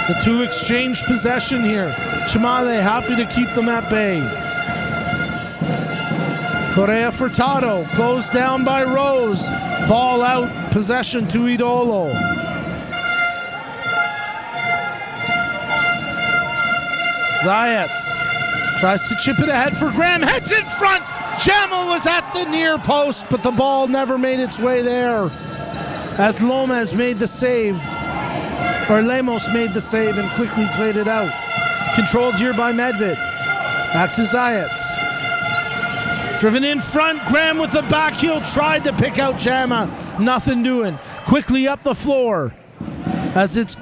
The two exchange possession here. Chamale happy to keep them at bay. Correa Furtado closed down by Rose. Ball out. Possession to Idolo. Zayats tries to chip it ahead for Graham. Heads in front. Jama was at the near post, but the ball never made its way there as Lemos made the save. Or Lemos made the save and quickly played it out. Controlled here by Medved. Back to Zayats. Driven in front, Graham with the back heel, tried to pick out Jama. Nothing doing. Quickly up the floor as it's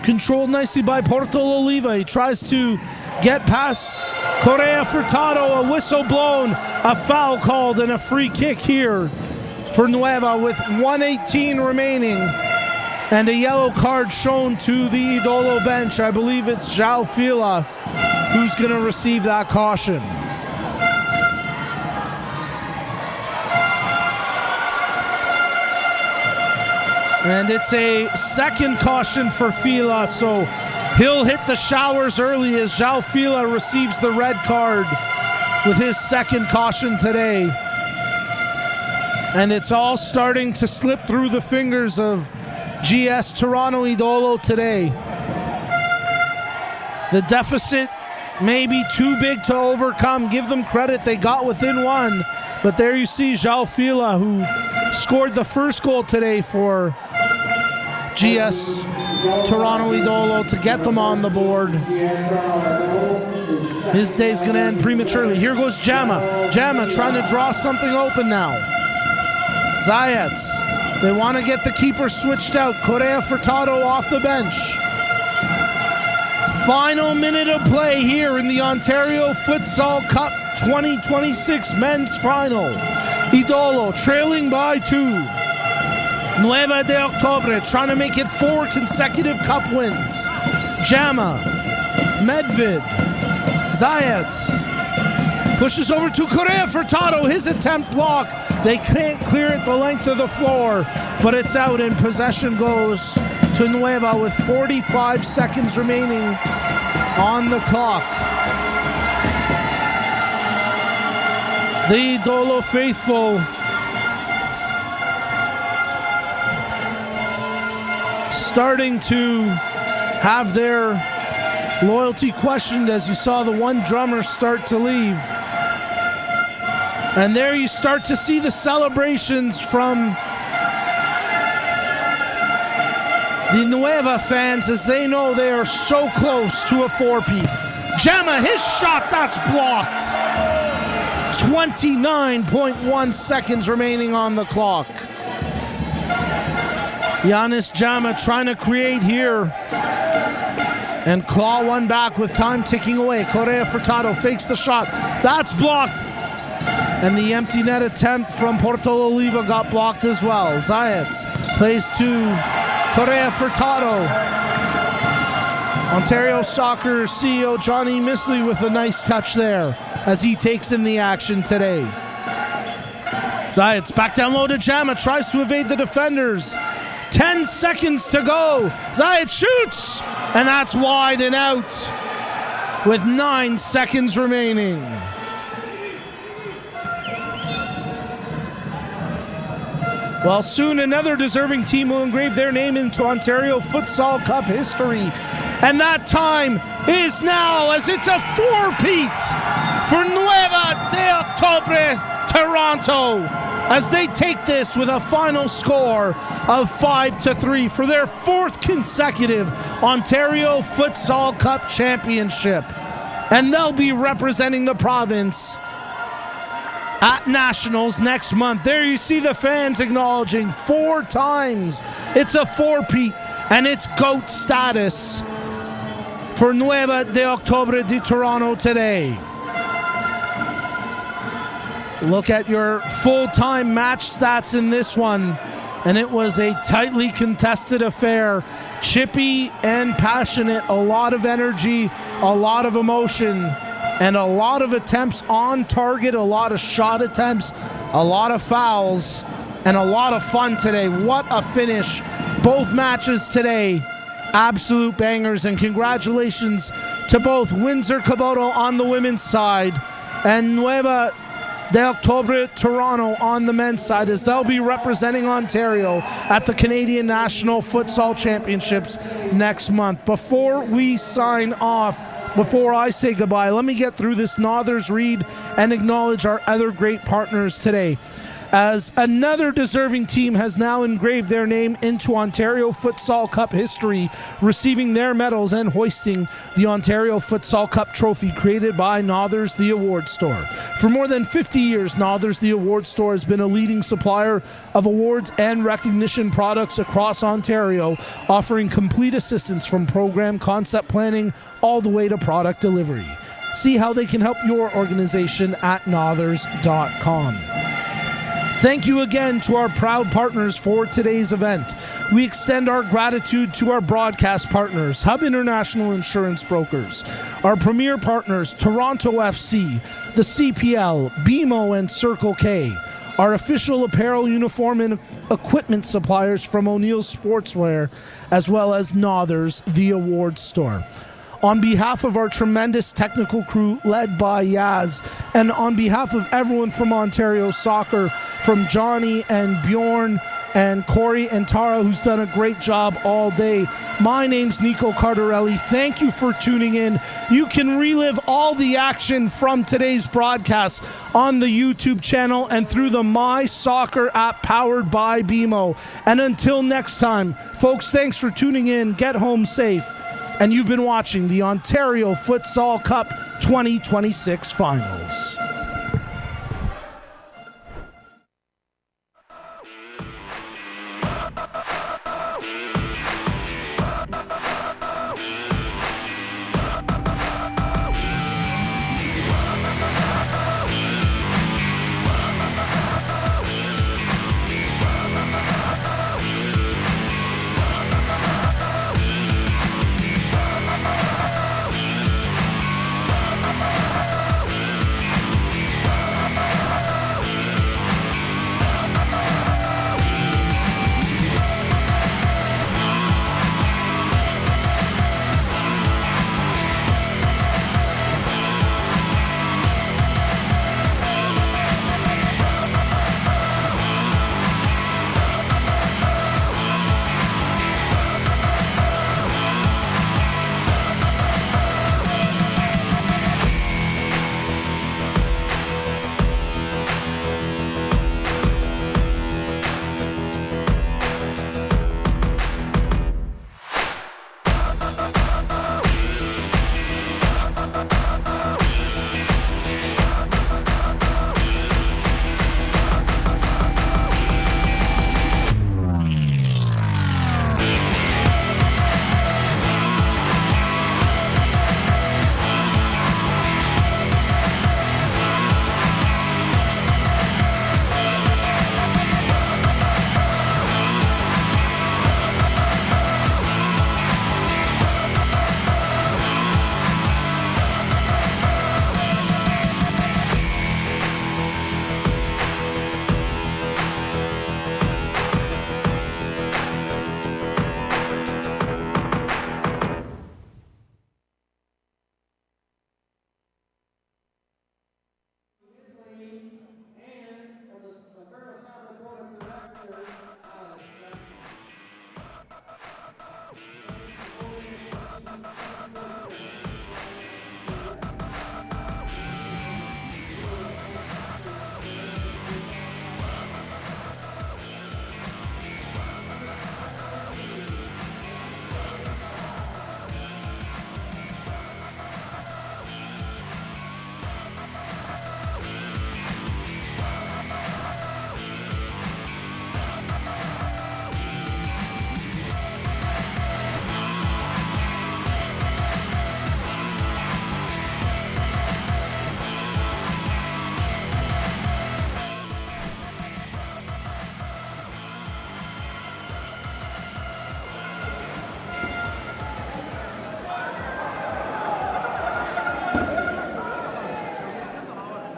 controlled nicely by Porto Oliva. He tries to get past Correa Furtado. A whistle blown, a foul called, and a free kick here for Nueva with 1:18 remaining. And a yellow card shown to the Idolo bench. I believe it's João Fila who's going to receive that caution. And it's a second caution for Fila, so he'll hit the showers early as João Fila receives the red card with his second caution today. And it's all starting to slip through the fingers of GS Toronto Idolo today. The deficit may be too big to overcome. Give them credit, they got within one, But there you see João Fila, who scored the first goal today for GS Toronto Idolo to get them on the board. His day's going to end prematurely. Here goes Jama. Jama trying to draw something open now. Zayats. They want to get the keeper switched out. Correa Furtado off the bench. Final minute of play here in the Ontario Futsal Cup 2026 men's final. Idolo trailing by 2. Nueva de Octubre trying to make it 4 consecutive cup wins. Jama, Medvid, Zayats pushes over to Correa Furtado. His attempt blocked. They can't clear it the length of the floor, but it's out and possession goes to Nueva with 45 seconds remaining on the clock. The Idolo faithful starting to have their loyalty questioned as you saw the one drummer start to leave. And there you start to see the celebrations from the Nueva fans as they know they are so close to a four-peat. Jama, his shot, that's blocked. 29.1 seconds remaining on the clock. Giannis Jama trying to create here and claw one back with time ticking away. Correa Furtado fakes the shot. That's blocked. And the empty net attempt from Porto Oliva got blocked as well. Zayats plays to Correa Furtado. Ontario Soccer CEO Johnny Misley with a nice touch there as he takes in the action today. Zayats back down low to Jama, tries to evade the defenders. 10 seconds to go. Zayats shoots, and that's wide and out with 9 seconds remaining. Well, soon another deserving team will engrave their name into Ontario Futsal Cup history. And that time is now, as it's a four-peat for Nueva de Octubre Toronto, as they take this with a final score of 5-3 for their 4th consecutive Ontario Futsal Cup championship. And they'll be representing the province at Nationals next month. There you see the fans acknowledging 4 times. It's a four-peat, and it's GOAT status for Nueva de Octubre de Toronto today. Look at your full-time match stats in this one, and it was a tightly contested affair. Chippy and passionate, a lot of energy, a lot of emotion, and a lot of attempts on target, a lot of shot attempts, a lot of fouls, and a lot of fun today. What a finish. Both matches today, absolute bangers, and congratulations to both Windsor Kubota on the women's side and Nueva de Octubre Toronto on the men's side, as they'll be representing Ontario at the Canadian National Futsal Championships next month. Before we sign off, before I say goodbye, let me get through this Nothers read and acknowledge our other great partners today, as another deserving team has now engraved their name into Ontario Futsal Cup history, receiving their medals and hoisting the Ontario Futsal Cup trophy created by Nothers the Award Store. For more than 50 years, Nothers the Award Store has been a leading supplier of awards and recognition products across Ontario, offering complete assistance from program concept planning all the way to product delivery. See how they can help your organization at nothers.com. Thank you again to our proud partners for today's event. We extend our gratitude to our broadcast partners, Hub International Insurance Brokers, our premier partners, Toronto FC, the CPL, BMO, and Circle K, our official apparel, uniform, and equipment suppliers from O'Neill's Sportswear, as well as Nothers, the Award Store. On behalf of our tremendous technical crew led by Yaz, and on behalf of everyone from Ontario Soccer, from Johnny and Bjorn and Corey and Tara, who's done a great job all day. My name's Nico Cardarelli. Thank you for tuning in. You can relive all the action from today's broadcast on the YouTube channel and through the My Soccer app powered by BMO. And until next time, folks, thanks for tuning in. Get home safe. And you've been watching the Ontario Futsal Cup 2026 Finals.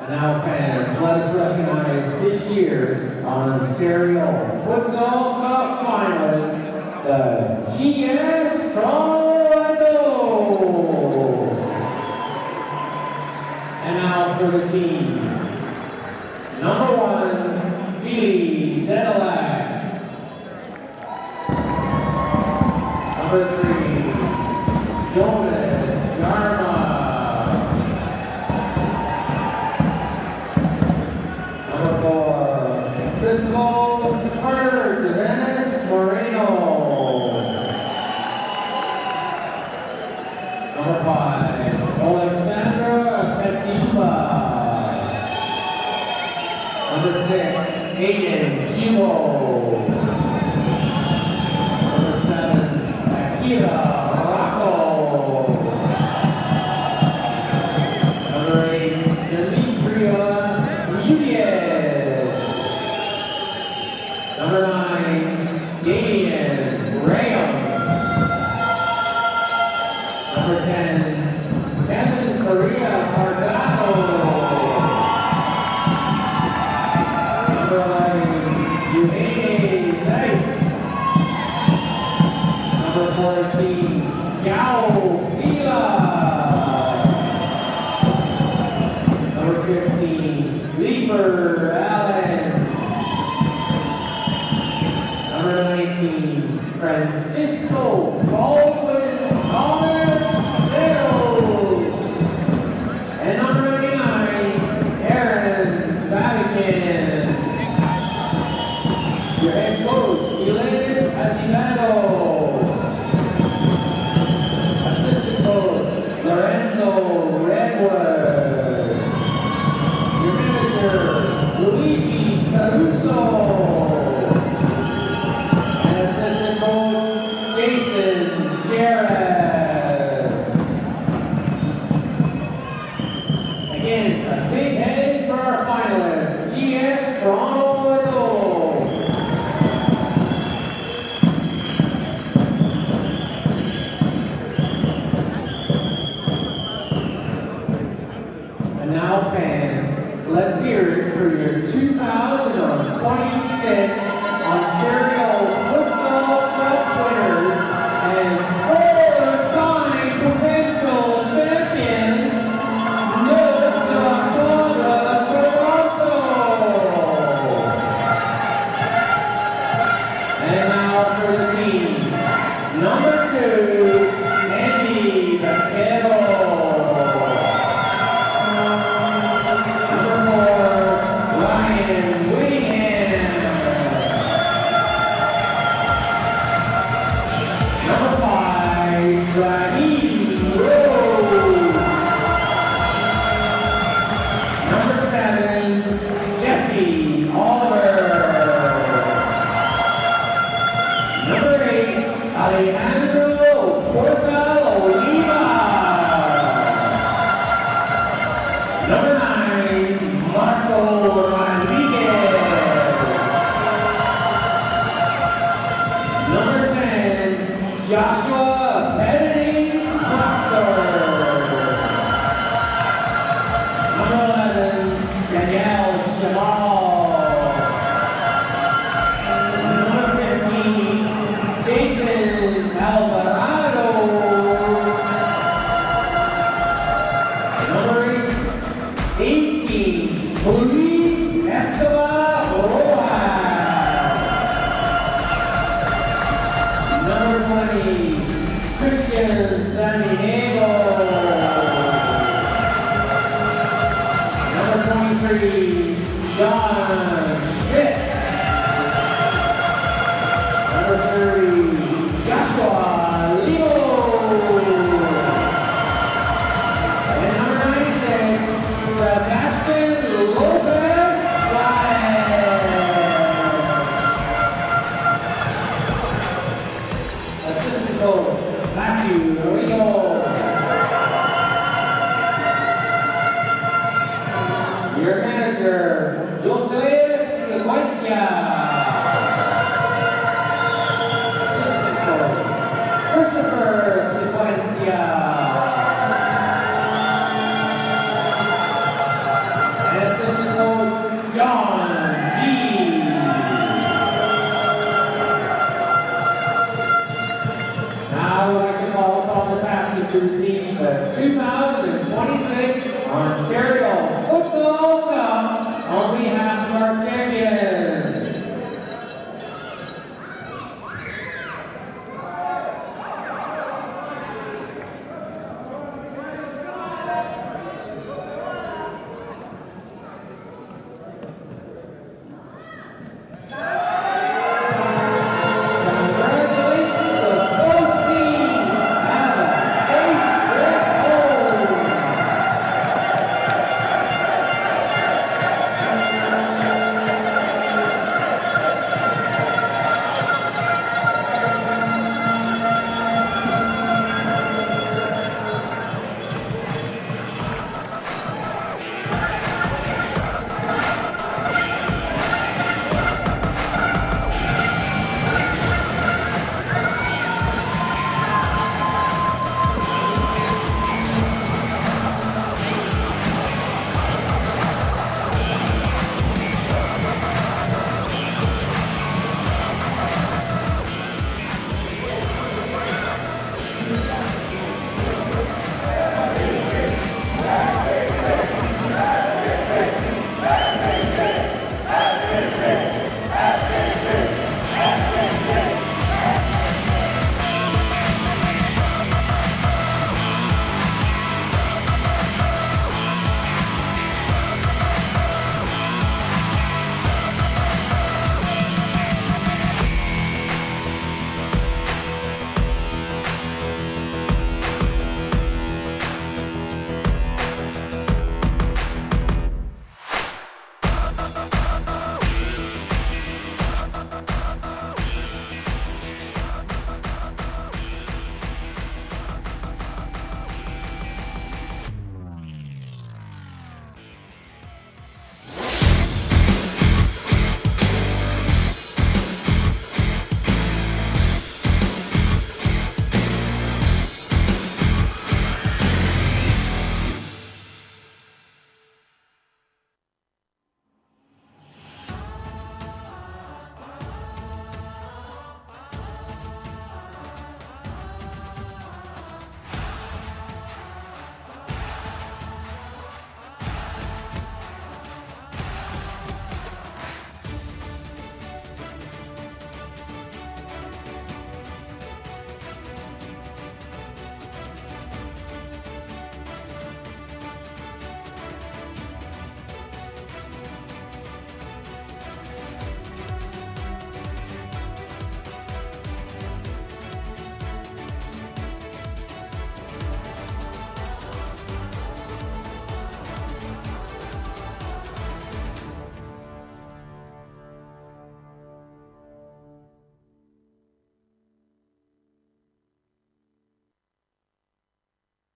Now fans, let us recognize this year's Ontario Futsal Cup finalists, the GS Toronto. And now for the team. Number 1, Vili Zenelak. Number 3, Jonas Garma. Number 5, Alexandra Petsimba. Number 6, Aiden Kiwo. Number 7, Akira Morocco. Number 8, Demetria Nunez. Number 9, Damian Graham. Number 10, Kevin Correa Fardano. Number 11, Eugene Seitz. Number 14, Yao Fila. Number 15, Lieber Allen. Francisco Baldwin Thomas Sales. And number 99, Aaron Vatican. Your head coach, Elaine Acevedo. Assistant coach, Lorenzo Redwood. Your manager, Luigi Caruso. And assistant coach, Jason Jerez. Again, a big head for our finalists, GS Toronto Idolo. And now fans, let's hear it for your 2026 Ontario Futsal Cup winners and four-time provincial champions, North Dakota, Toronto. And now for the team. Number 2, Andy Vaquero. Number 4, Ryan Whittingham. Number 5, Raheem Rose. Number 7, Jesse Oliver. Number 8, Alejandro Portal Oliva. Number 9, Marco Rodriguez. Number 10, Joshua Pettis Proctor. Number 11, Danielle Chamal. Number 15, Jason Alvarado. Number 18, Luis Escobar Rojas. Number 20, Christian Santiago. Number 23, John Schmitz. Number 30, Joshua Leo. And number 96, Sebastian Lopez Suarez. Assistant coach, Matthew Rio. Your manager, José Sequencia. Assistant coach, Christopher Sequencia. And assistant coach, John G. Now I would like to call upon the captain to receive the 2026 Ontario